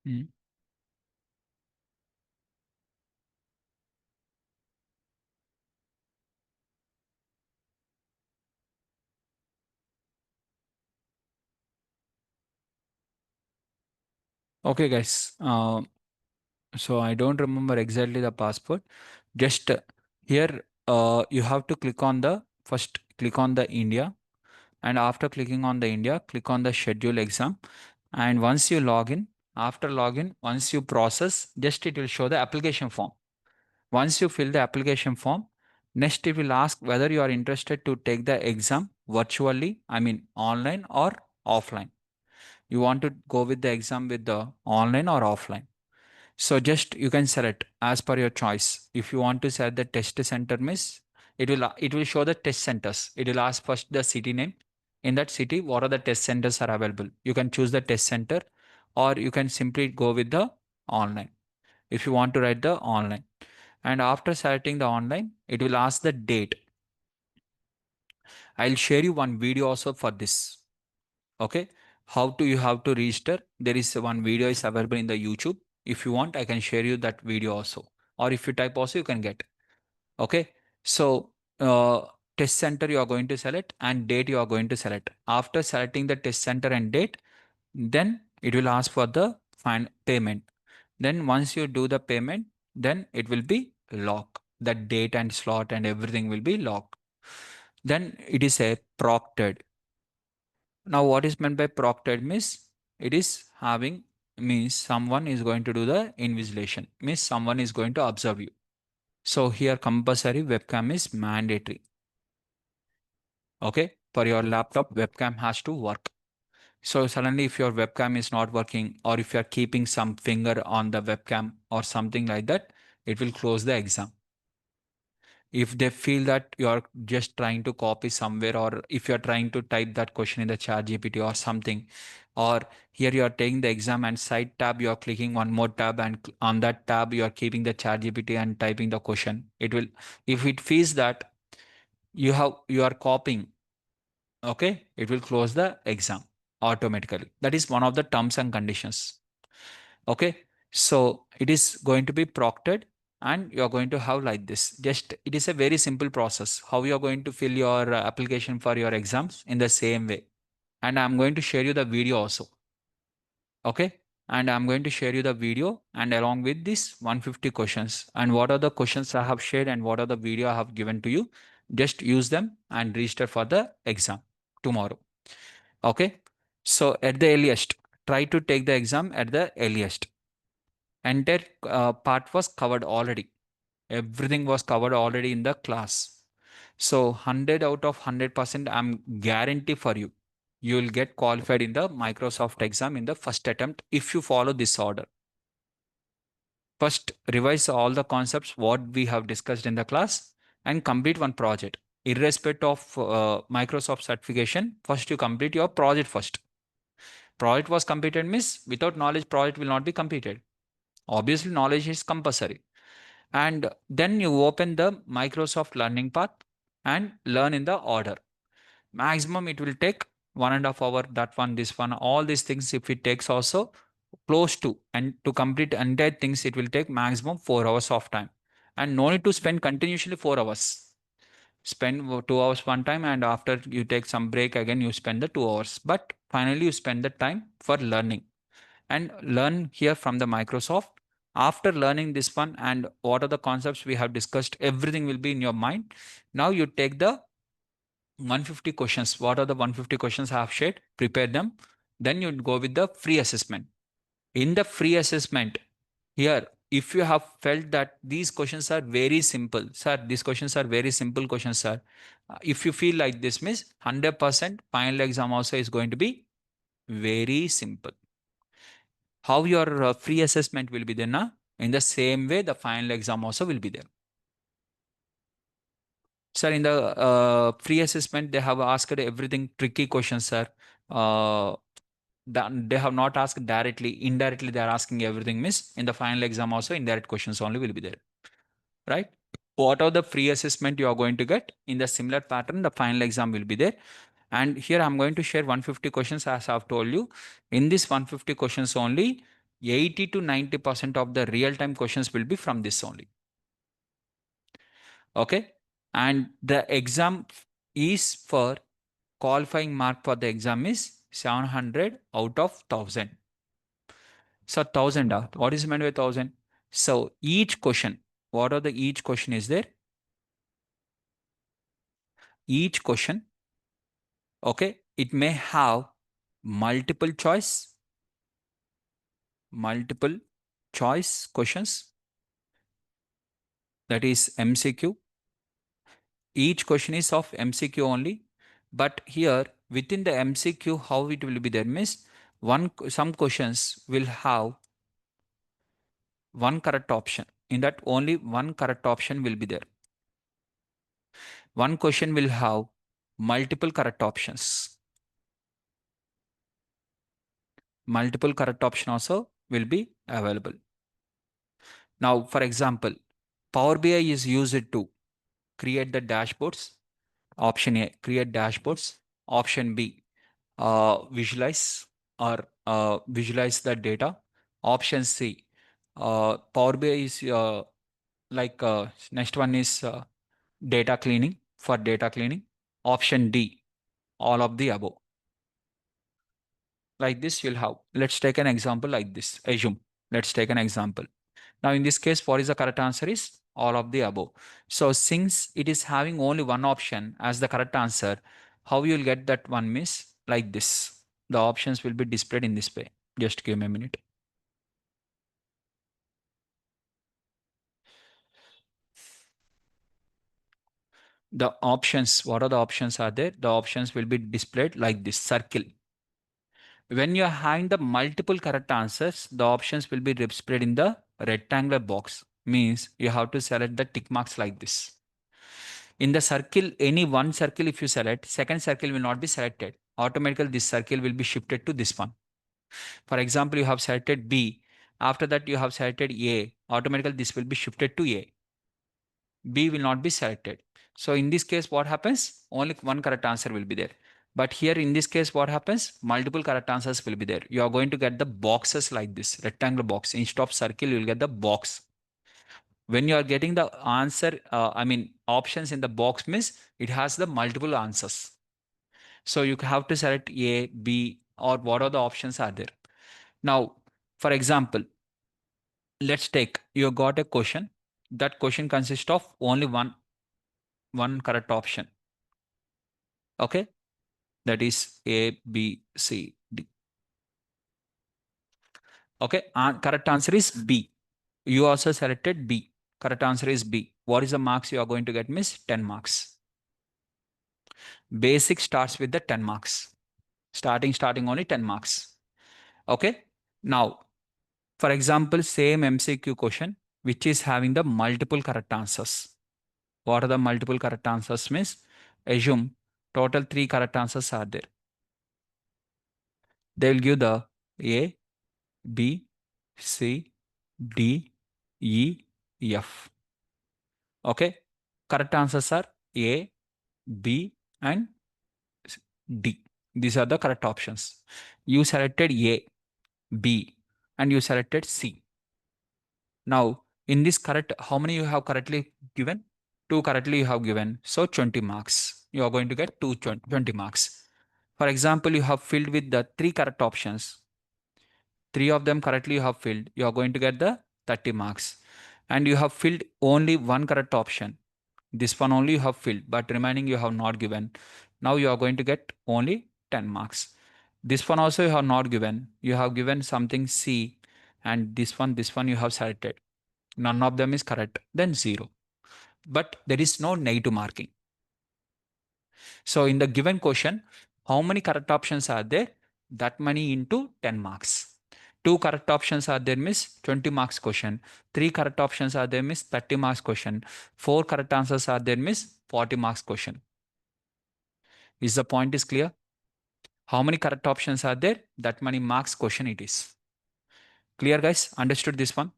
Mm. Okay, guys. So I don't remember exactly the password. Just here, you have to click on the first, click on the India, and after clicking on the India, click on the schedule exam. And once you log in, after login, once you process, just it will show the application form. Once you fill the application form, next it will ask whether you are interested to take the exam virtually, I mean online or offline. You want to go with the exam with the online or offline. So just you can select as per your choice. If you want to select the test center miss, it will show the test centers. It will ask first the city name. In that city, what are the test centers are available? You can choose the test center, or you can simply go with the online. If you want to write the online. And after selecting the online, it will ask the date. I'll share you one video also for this. Okay. How to you have to register? There is one video is available in the YouTube. If you want, I can share you that video also. Or if you type also, you can get. Okay. So test center you are going to select and date you are going to select. After selecting the test center and date, then it will ask for the fine payment. Then once you do the payment, then it will be locked. The date and slot and everything will be locked. Then it is a proctored. Now, what is meant by proctored means it is having means someone is going to do the invigilation, means someone is going to observe you. So here compulsory webcam is mandatory. Okay, for your laptop, webcam has to work. So suddenly, if your webcam is not working, or if you are keeping some finger on the webcam or something like that, it will close the exam. If they feel that you are just trying to copy somewhere, or if you are trying to type that question in the chat GPT or something, or here you are taking the exam and side tab, you are clicking one more tab, and on that tab, you are keeping the chat GPT and typing the question. It will, if it feels that you are copying, okay, it will close the exam automatically. That is one of the terms and conditions. Okay, so it is going to be proctored, and you are going to have like this. Just it is a very simple process how you are going to fill your application for your exams in the same way. And I'm going to share you the video also. Okay, and I'm going to share you the video and along with this 150 questions, and what are the questions I have shared and what are the video I have given to you. Just use them and register for the exam tomorrow. Okay, so at the earliest, try to take the exam at the earliest. Entire part was covered already. Everything was covered already in the class. So 100 out of 100%, I'm guarantee for you. You will get qualified in the Microsoft exam in the first attempt if you follow this order. First, revise all the concepts what we have discussed in the class and complete one project. Irrespective of Microsoft certification, first you complete your project first. Project was completed means without knowledge, project will not be completed. Obviously, knowledge is compulsory. And then you open the Microsoft Learning Path and learn in the order. Maximum it will take 1.5 hours, that one, this one, all these things. If it takes also close to, and to complete entire things, it will take maximum 4 hours of time. And no need to spend continuously 4 hours. Spend 2 hours one time, and after you take some break again, you spend the 2 hours. But finally, you spend the time for learning and learn here from the Microsoft. After learning this one and what are the concepts we have discussed, everything will be in your mind. Now you take the 150 questions. What are the 150 questions I have shared? Prepare them. Then you go with the free assessment. In the free assessment, here, if you have felt that these questions are very simple, sir, these questions are very simple questions, sir. If you feel like this, means 100% final exam also is going to be very simple. How your free assessment will be there, na? In the same way, the final exam also will be there. Sir, in the free assessment, they have asked everything tricky questions, sir. Uh, they have not asked directly, indirectly, they are asking everything. Miss, in the final exam also, indirect questions only will be there, right? What are the free assessment you are going to get in the similar pattern, the final exam will be there. And here I'm going to share 150 questions as I've told you. In this 150 questions only, 80 to 90% of the real-time questions will be from this only. Okay. And the exam is for qualifying mark for the exam is 700 out of 1000. So 1000, what is meant by 1000? So each question, what are the each question is there? Each question, okay, it may have multiple choice questions, that is MCQ. Each question is of MCQ only, but here within the MCQ, how it will be there means some questions will have one correct option. In that, only one correct option will be there. One question will have multiple correct options. Multiple correct option also will be available. Now, for example, Power BI is used to create the dashboards. Option A, create dashboards. Option B, visualize or visualize the data. Option C, Power BI is next one is data cleaning, for data cleaning. Option D, all of the above. Like this, you'll have. Let's take an example like this. Assume. Let's take an example. Now, in this case, what is the correct answer is all of the above. So, since it is having only one option as the correct answer, how you'll get that one miss like this? The options will be displayed in this way. Just give me a minute. The options, what are the options are there? The options will be displayed like this circle. When you are having the multiple correct answers, the options will be displayed in the rectangular box. Means you have to select the tick marks like this. In the circle, any one circle if you select, second circle will not be selected. Automatically this circle will be shifted to this one. For example, you have selected B. After that you have selected A. Automatically this will be shifted to A. B will not be selected. So in this case, what happens? Only one correct answer will be there. But here in this case, what happens? Multiple correct answers will be there. You are going to get the boxes like this, rectangular box. Instead of circle, you will get the box. When you are getting the answer, options in the box means it has the multiple answers. So you have to select A, B, or what are the options are there. Now, for example, let's take, you got a question. That question consists of only one correct option. Okay, that is A, B, C, D. Okay, correct answer is B. You also selected B. Correct answer is B. What is the marks you are going to get? Miss 10 marks. Basic starts with the 10 marks. Starting only 10 marks. Okay. Now, for example, same MCQ question, which is having the multiple correct answers. What are the multiple correct answers? Means assume total 3 correct answers are there. They will give the A, B, C, D, E, F. Okay. Correct answers are A, B, and D. These are the correct options. You selected A, B, and you selected C. Now, in this correct, how many you have correctly given? 2 correctly you have given. So 20 marks. You are going to get 20 marks. For example, you have filled with the 3 correct options. 3 of them correctly you have filled. You are going to get the 30 marks. And you have filled only one correct option. This one only you have filled, but remaining you have not given. Now you are going to get only 10 marks. This one also you have not given. You have given something C, and this one you have selected. None of them is correct. Then 0. But there is no negative marking. So in the given question, how many correct options are there? That many into 10 marks. 2 correct options are there means 20 marks question. 3 correct options are there means 30 marks question. 4 correct answers are there means 40 marks question. Is the point is clear? How many correct options are there? That many marks question it is. Clear guys? Understood this one?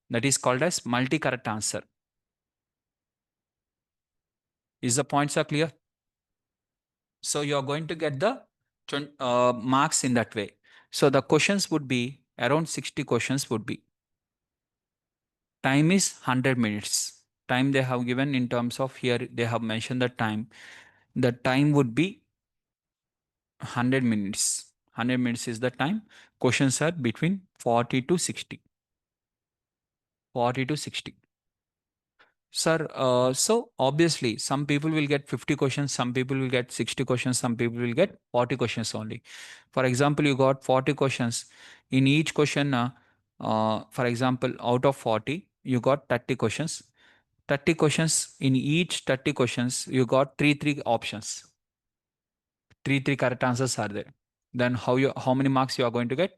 That is called as multi-correct answer. Is the points are clear? So you are going to get the marks in that way. So the questions would be around 60 questions would be. Time is 100 minutes. Time they have given in terms of here, they have mentioned the time. The time would be 100 minutes. 100 minutes is the time. Questions are between 40 to 60. 40 to 60. Sir, so obviously some people will get 50 questions, some people will get 60 questions, some people will get 40 questions only. For example, you got 40 questions. In each question, for example, out of 40, you got 30 questions. 30 questions, in each 30 questions, you got three options. Three correct answers are there. Then how many marks you are going to get?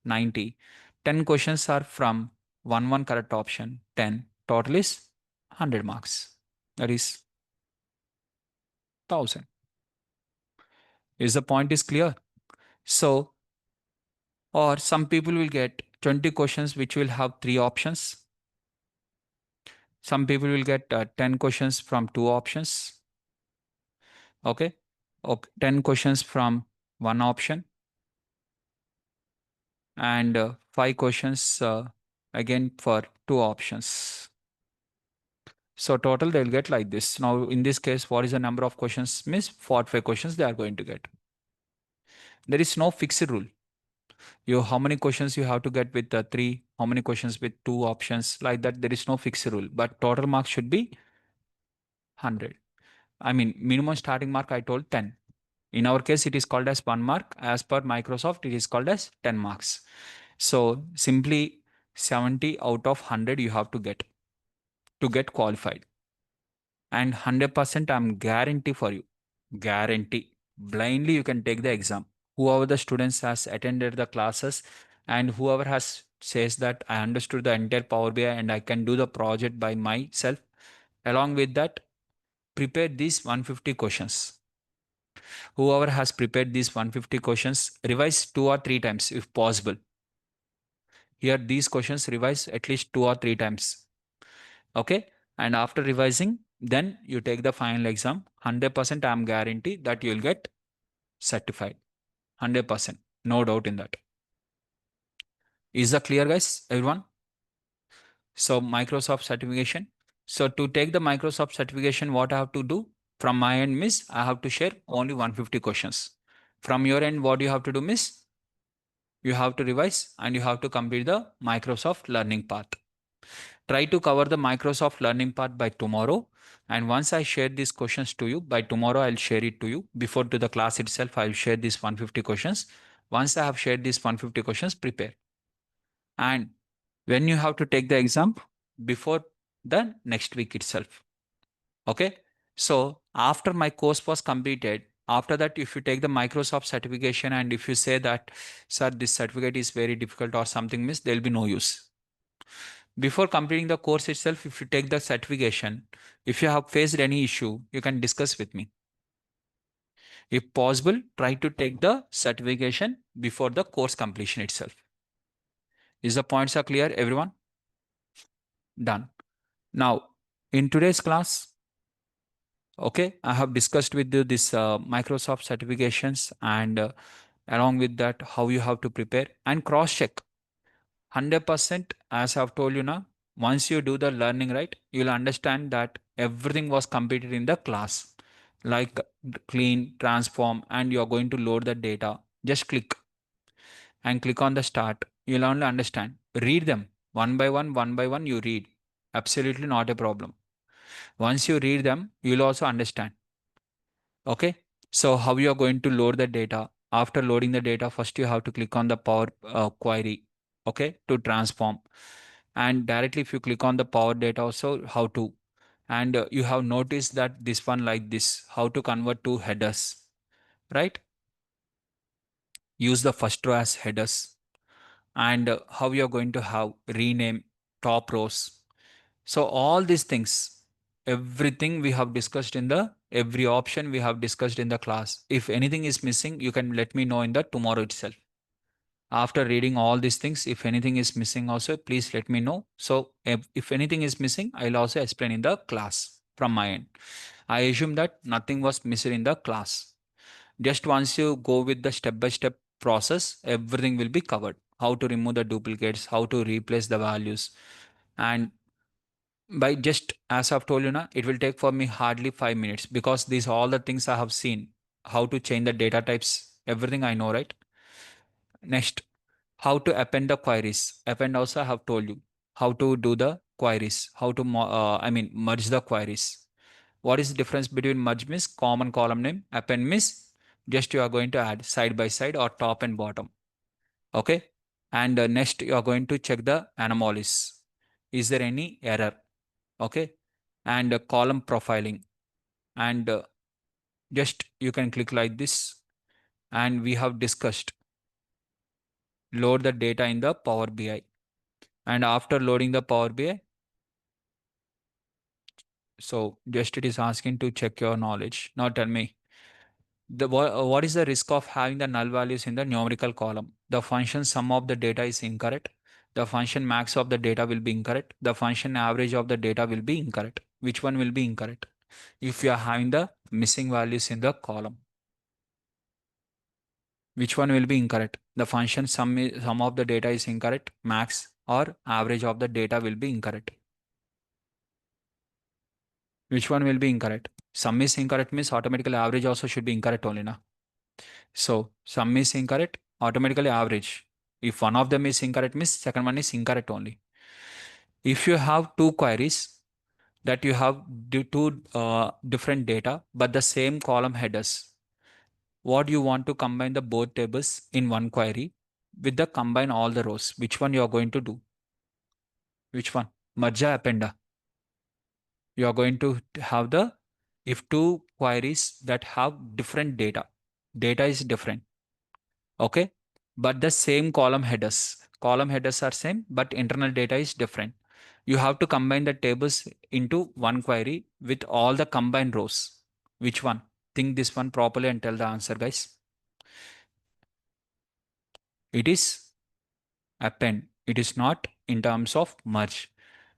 90. 10 questions are from one correct option. 10. Total is 100 marks. That is 1000. Is the point is clear? So, or some people will get 20 questions which will have three options. Some people will get 10 questions from two options. Okay. Okay. 10 questions from one option and 5 questions again for two options. So total they'll get like this. Now in this case, what is the number of questions? Means 45 questions they are going to get. There is no fixed rule. You how many questions you have to get with three, how many questions with two options, like that. There is no fixed rule, but total marks should be 100. I mean, minimum starting mark I told 10. In our case, it is called as 1 mark. As per Microsoft, it is called as 10 marks. So simply 70 out of 100 you have to get qualified. And 100% I'm guarantee for you. Guarantee. Blindly you can take the exam. Whoever the students has attended the classes and whoever has says that I understood the entire Power BI and I can do the project by myself. Along with that, prepare these 150 questions. Whoever has prepared these 150 questions, revise 2 or 3 times if possible. Here, these questions revise at least 2 or 3 times. Okay. And after revising, then you take the final exam. 100% I am guarantee that you will get certified. 100%. No doubt in that. Is that clear, guys? Everyone? So, Microsoft certification. So, to take the Microsoft certification, what I have to do from my end, miss, I have to share only 150 questions. From your end, what you have to do, miss? You have to revise and you have to complete the Microsoft learning path. Try to cover the Microsoft learning path by tomorrow. And once I share these questions to you, by tomorrow I'll share it to you. Before to the class itself, I'll share these 150 questions. Once I have shared these 150 questions, prepare. And when you have to take the exam, before the next week itself. Okay. So after my course was completed, after that, if you take the Microsoft certification and if you say that, sir, this certificate is very difficult or something, miss, there'll be no use. Before completing the course itself, if you take the certification, if you have faced any issue, you can discuss with me. If possible, try to take the certification before the course completion itself. Is the points are clear, everyone? Done. Now, in today's class, okay, I have discussed with you this Microsoft certifications and along with that, how you have to prepare and cross check. 100%, as I've told you now, once you do the learning, right, you'll understand that everything was completed in the class, like clean, transform, and you're going to load the data. Just click and click on the start. You'll only understand. Read them one by one, you read. Absolutely not a problem. Once you read them, you'll also understand. Okay. So how you are going to load the data? After loading the data, first you have to click on the Power Query, okay, to transform. And directly if you click on the Power Data also, how to. And you have noticed that this one like this, how to convert to headers, right? Use the first row as headers. And how you are going to have rename top rows. So all these things, everything we have discussed in the every option we have discussed in the class. If anything is missing, you can let me know in the tomorrow itself. After reading all these things, if anything is missing also, please let me know. So if anything is missing, I'll also explain in the class from my end. I assume that nothing was missing in the class. Just once you go with the step by step process, everything will be covered. how to remove the duplicates, how to replace the values. And by just as I've told you now, it will take for me hardly 5 minutes because these are all the things I have seen. How to change the data types, everything I know, right? Next, how to append the queries. Append also I have told you. How to do the queries, how to merge the queries. What is the difference between merge means common column name, append means just you are going to add side by side or top and bottom. Okay. And next you are going to check the anomalies. Is there any error? Okay. And column profiling. And just you can click like this. And we have discussed load the data in the Power BI. And after loading the Power BI, so just it is asking to check your knowledge. Now tell me, what is the risk of having the null values in the numerical column? The function sum of the data is incorrect. The function max of the data will be incorrect. The function average of the data will be incorrect. Which one will be incorrect? If you are having the missing values in the column, which one will be incorrect? The function sum of the data is incorrect, max or average of the data will be incorrect. Which one will be incorrect? Sum is incorrect means automatically average also should be incorrect only now. So sum is incorrect, automatically average. If one of them is incorrect means second one is incorrect only. If you have two queries that you have two different data but the same column headers, what you want to combine the both tables in one query with the combine all the rows, which one you are going to do? Which one? Merge appenda. You are going to have the, if two queries that have different data is different, okay, but the same column headers are same but internal data is different. You have to combine the tables into one query with all the combined rows. Which one? Think this one properly and tell the answer, guys. It is append. It is not in terms of merge,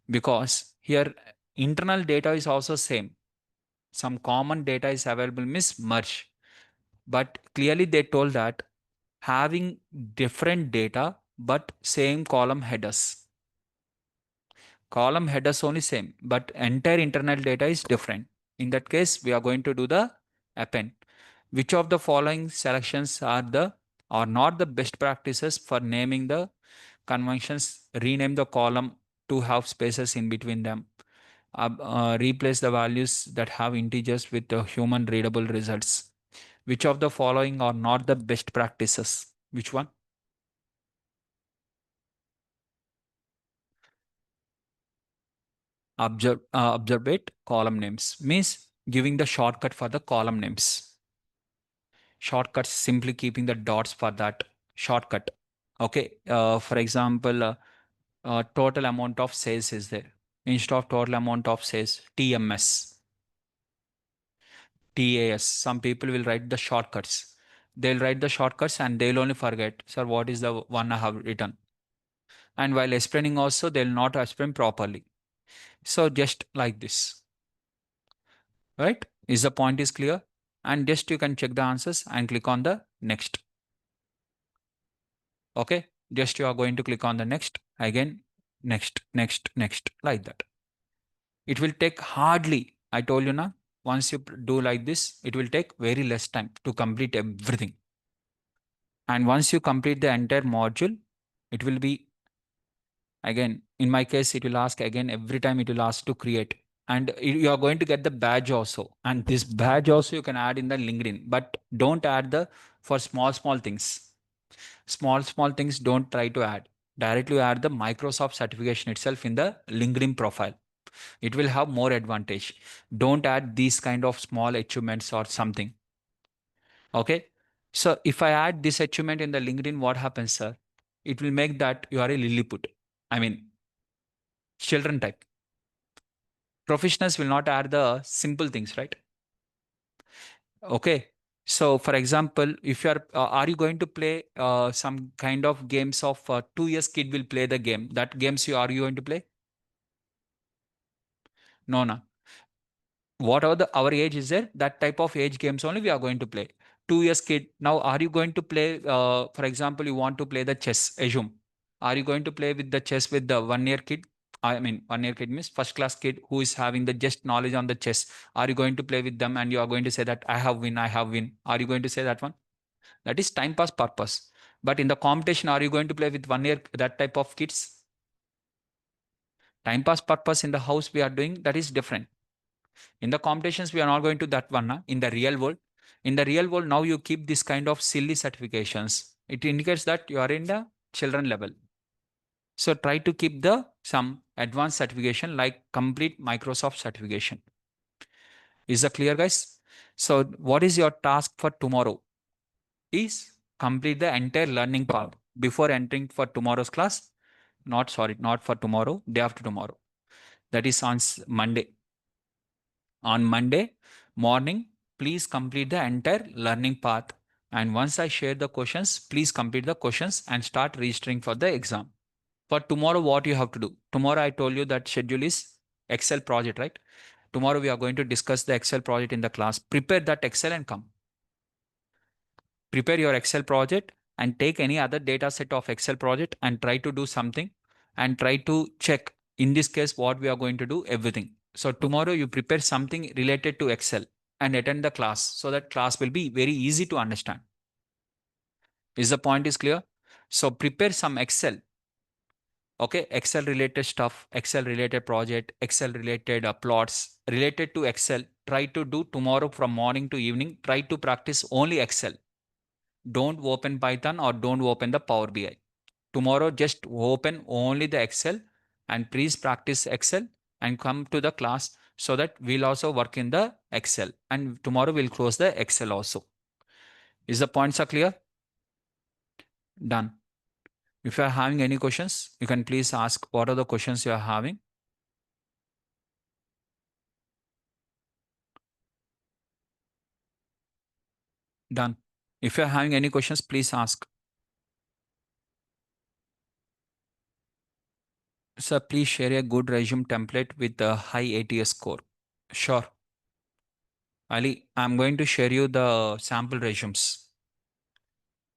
because here internal data is also same. Some common data is available means merge, but clearly they told that having different data but same column headers. Column headers only same, but entire internal data is different. In that case, we are going to do the append. Which of the following selections are not the best practices for naming the conventions? Rename the column to have spaces in between them. Replace the values that have integers with the human readable results. Which of the following are not the best practices? Which one? Observate column names means giving the shortcut for the column names. Shortcuts simply keeping the dots for that shortcut. Okay. For example, total amount of sales is there. Instead of total amount of sales, TMS, TAS. Some people will write the shortcuts. They'll write the shortcuts and they'll only forget, sir, what is the one I have written. And while explaining also, they'll not explain properly. So just like this, right? Is the point is clear? And just you can check the answers and click on the next. Okay. Just you are going to click on the next again, next, like that. It will take hardly, I told you now, once you do like this, it will take very less time to complete everything. And once you complete the entire module, it will be again, in my case, it will ask again every time it will ask to create. And you are going to get the badge also. And this badge also you can add in the LinkedIn, but don't add the for small things. Small things don't try to add. Directly add the Microsoft certification itself in the LinkedIn profile. It will have more advantage. Don't add these kind of small achievements or something. Okay. So if I add this achievement in the LinkedIn, what happens, sir? It will make that you are a Lilliput. I mean, children type. Professionals will not add the simple things, right? Okay. So, for example, if you are you going to play some kind of games of 2 years kid will play the game? That games you are you going to play? No, no. Whatever the our age is there, that type of age games only we are going to play. 2 years kid. Now, are you going to play, for example, you want to play the chess, assume. Are you going to play with the chess with the 1 year kid? I mean, 1 year kid means first class kid who is having the just knowledge on the chess. Are you going to play with them and you are going to say that I have win, I have win? Are you going to say that one? That is time pass purpose. But in the competition, are you going to play with 1 year that type of kids? Time pass purpose in the house we are doing that is different. In the competitions, we are not going to that one. In the real world, now you keep this kind of silly certifications. It indicates that you are in the children level. So try to keep the some advanced certification like complete Microsoft certification. Is that clear, guys? So what is your task for tomorrow? Is complete the entire learning part before entering for tomorrow's class. Not sorry, not for tomorrow, day after tomorrow. That is on Monday. On Monday morning, please complete the entire learning path. And once I share the questions, please complete the questions and start registering for the exam. For tomorrow, what you have to do? Tomorrow, I told you that schedule is Excel project, right? Tomorrow, we are going to discuss the Excel project in the class. Prepare that Excel and come. Prepare your Excel project and take any other data set of Excel project and try to do something and try to check. In this case, what we are going to do, everything. So tomorrow you prepare something related to Excel and attend the class so that class will be very easy to understand. Is the point is clear? So prepare some Excel. Okay, Excel related stuff, Excel related project, Excel related plots related to Excel. Try to do tomorrow from morning to evening. Try to practice only Excel. Don't open Python or don't open the Power BI. Tomorrow, just open only the Excel and please practice Excel and come to the class so that we'll also work in the Excel. And tomorrow we'll close the Excel also. Is the points are clear? Done. If you are having any questions, you can please ask what are the questions you are having. Done. If you are having any questions, please ask. Sir, please share a good resume template with a high ATS score. Sure. Ali, I'm going to share you the sample resumes.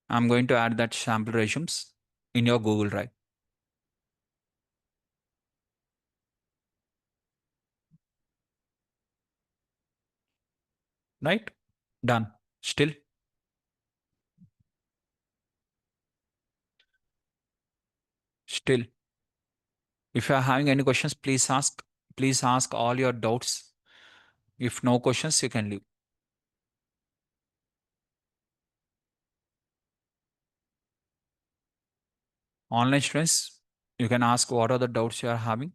I'm going to add that sample resumes in your Google Drive. Right? Done. Still, still. If you are having any questions, please ask. Please ask all your doubts. If no questions, you can leave. Online students, you can ask what are the doubts you are having.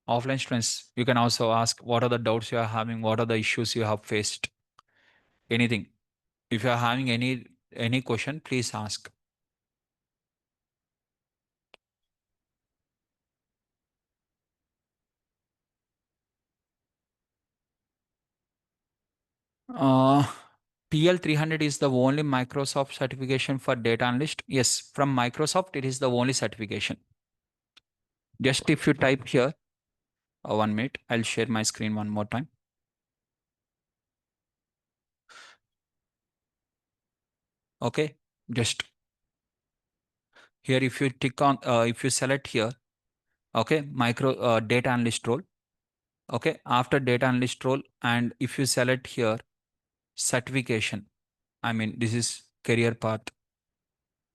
Offline students, you can also ask what are the doubts you are having, what are the issues you have faced. Anything. If you are having any question, please ask. Uh, PL300 is the only Microsoft certification for data analyst. Yes, from Microsoft, it is the only certification. Just if you type here, 1 minute, I'll share my screen one more time. Okay, just here, if you tick on, if you select here, okay, micro data analyst role. Okay, after data analyst role, and if you select here, certification, I mean, this is career path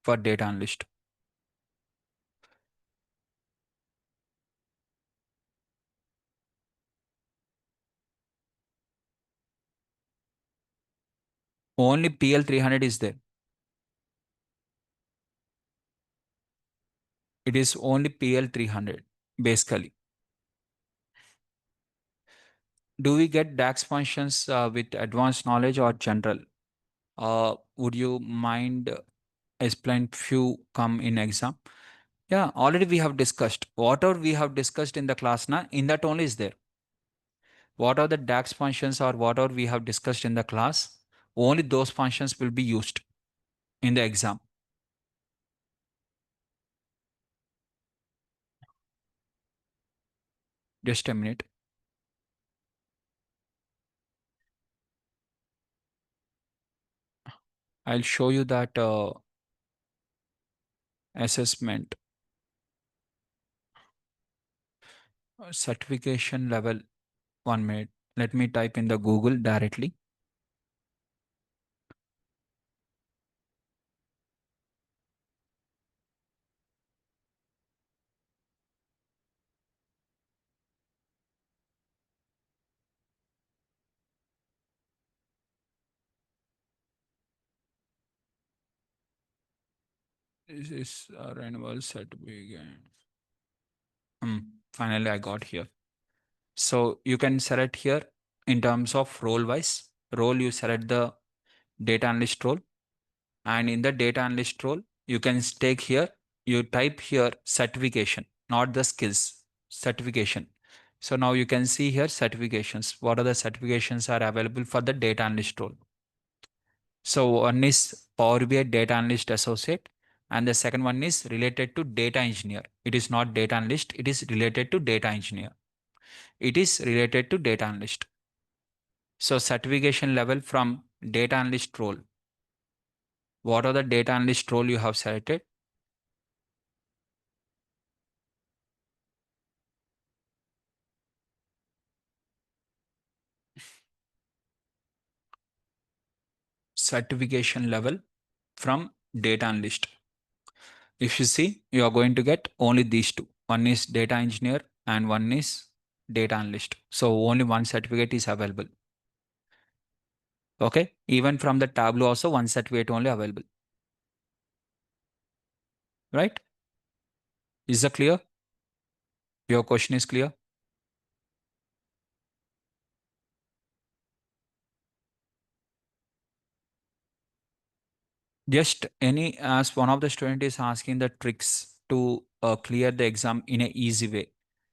for data analyst. Only PL300 is there. It is only PL300, basically. Do we get DAX functions with advanced knowledge or general? Would you mind explain few come in exam? Yeah, already we have discussed. Whatever we have discussed in the class, na, in that only is there. What are the DAX functions or whatever we have discussed in the class? Only those functions will be used in the exam. Just a minute. I'll show you that assessment certification level. 1 minute. Let me type in the Google directly. This is our annual certificate. Finally, I got here. So you can select here in terms of role wise. Role, you select the data analyst role. And in the data analyst role, you can take here, you type here certification, not the skills, certification. So now you can see here certifications. What are the certifications are available for the data analyst role? So one is Power BI Data Analyst Associate, and the second one is related to data engineer. It is not data analyst, it is related to data engineer. It is related to data analyst. So certification level from data analyst role. What are the data analyst role you have selected? Certification level from data analyst. If you see, you are going to get only these two. One is data engineer and one is data analyst. So only one certificate is available. Okay. Even from the Tableau also one certificate only available. Right? Is that clear? Your question is clear? Just any, as one of the student is asking the tricks to clear the exam in a easy way.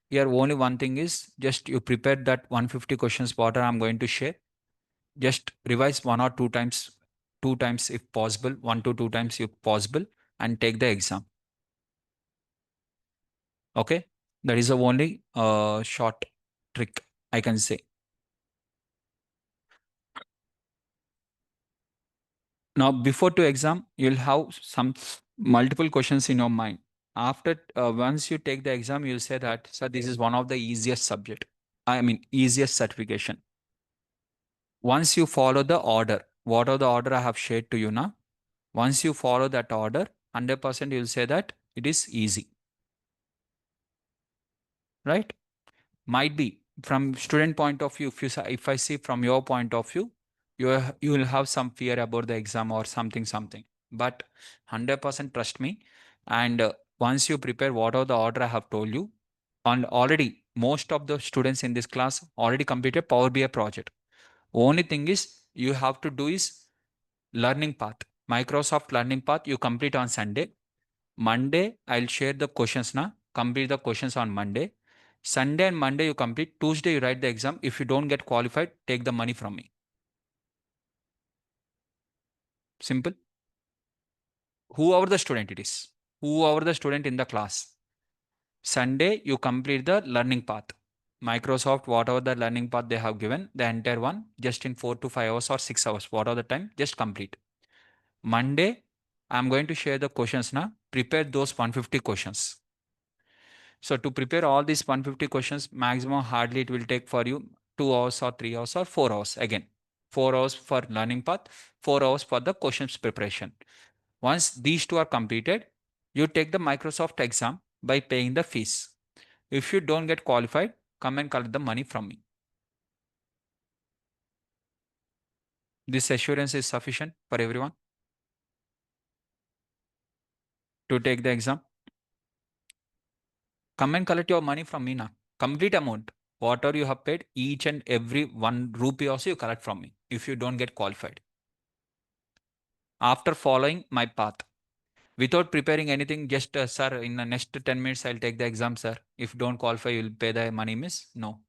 Here only one thing is just you prepare that 150 questions what I'm going to share. Just revise one or two times if possible, 1 to 2 times if possible, and take the exam. Okay, that is the only short trick I can say. Now, before to exam, you'll have some multiple questions in your mind. After once you take the exam, you'll say that, sir, this is one of the easiest subject. I mean, easiest certification. Once you follow the order, what are the order I have shared to you now? Once you follow that order, 100% you'll say that it is easy, right? Might be from student point of view. If I see from your point of view, you will have some fear about the exam or something. But 100% trust me. And once you prepare whatever the order I have told you, and already most of the students in this class already completed Power BI project. Only thing is you have to do is learning path. Microsoft Learning Path you complete on Sunday. Monday, I'll share the questions now. Complete the questions on Monday. Sunday and Monday you complete. Tuesday you write the exam. If you don't get qualified, take the money from me. Simple. Whoever the student it is. Whoever the student in the class. Sunday you complete the learning path. Microsoft, whatever the learning path they have given, the entire one, just in 4 to 5 hours or 6 hours, whatever the time, just complete. Monday, I'm going to share the questions now. Prepare those 150 questions. So to prepare all these 150 questions, maximum hardly it will take for you 2 hours or 3 hours or 4 hours. Again, 4 hours for learning path, 4 hours for the questions preparation. Once these two are completed, you take the Microsoft exam by paying the fees. If you don't get qualified, come and collect the money from me. This assurance is sufficient for everyone to take the exam. Come and collect your money from me now. Complete amount. Whatever you have paid, each and every 1 rupee also you collect from me if you don't get qualified. After following my path, without preparing anything, just sir, in the next 10 minutes, I'll take the exam, sir. If don't qualify, you'll pay the money, miss. No.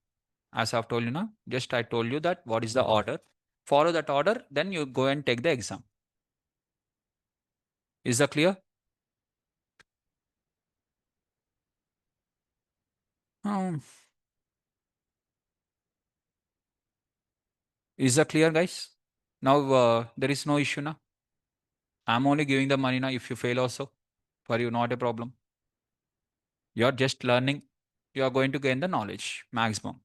As I've told you now, just I told you that what is the order. Follow that order, then you go and take the exam. Is that clear? Um, is that clear, guys? Now there is no issue now. I'm only giving the money now. If you fail also, for you, not a problem. You're just learning. You are going to gain the knowledge maximum.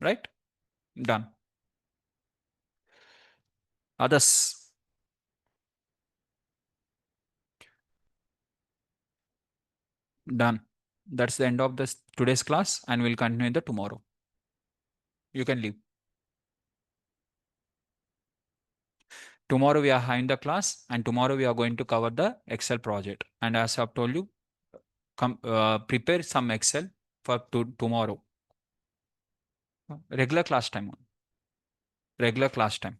Right? Done. Others. Done. That's the end of this today's class, and we'll continue in the tomorrow. You can leave. Tomorrow we are having the class, and tomorrow we are going to cover the Excel project. And as I've told you, prepare some Excel for tomorrow. Regular class time. Regular class time.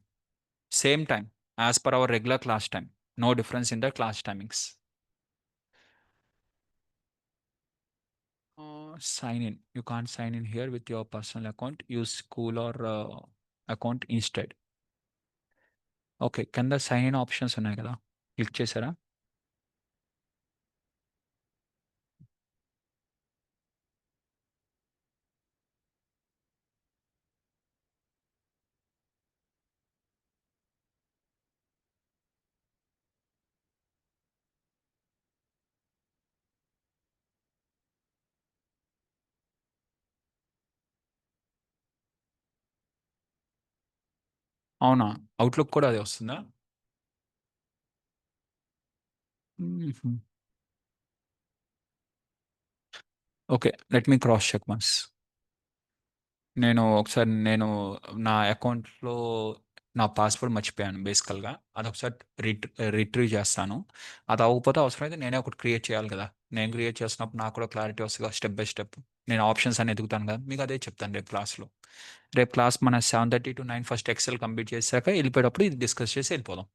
Same time as per our regular class time. No difference in the class timings. Sign in. You can't sign in here with your personal account. Use school or account instead. Okay. కింద sign in options ఉన్నాయి కదా! Click చేశారా? అవునా? Outlook కూడా అదే వస్తుందా? హుహు. Okay. Let me cross check once. నేను నా అకౌంట్‌లో నా పాస్‌వర్డ్ మర్చిపోయాను బేసికల్‌గా. అదొకసారి రిట్రీవ్ చేస్తాను. అది అవ్వకపోతే అవసరమైతే నేనే ఒకటి క్రియేట్ చేయాలి కదా! నేను క్రియేట్ చేస్తున్నప్పుడు నాకు కూడా క్లారిటీ వస్తది కదా! Step by step. నేను ఆప్షన్స్ అన్ని ఎతుకుతాను కదా! మీకు అదే చెప్తాను రేపు క్లాస్‌లో. రేపు క్లాస్ మన 7:30 to 9 ఫస్ట్ ఎక్సెల్ కంప్లీట్ చేశాక ఎళ్ళిపోయేటప్పుడు ఇది డిస్కస్ చేసి ఎళ్ళిపోదాం.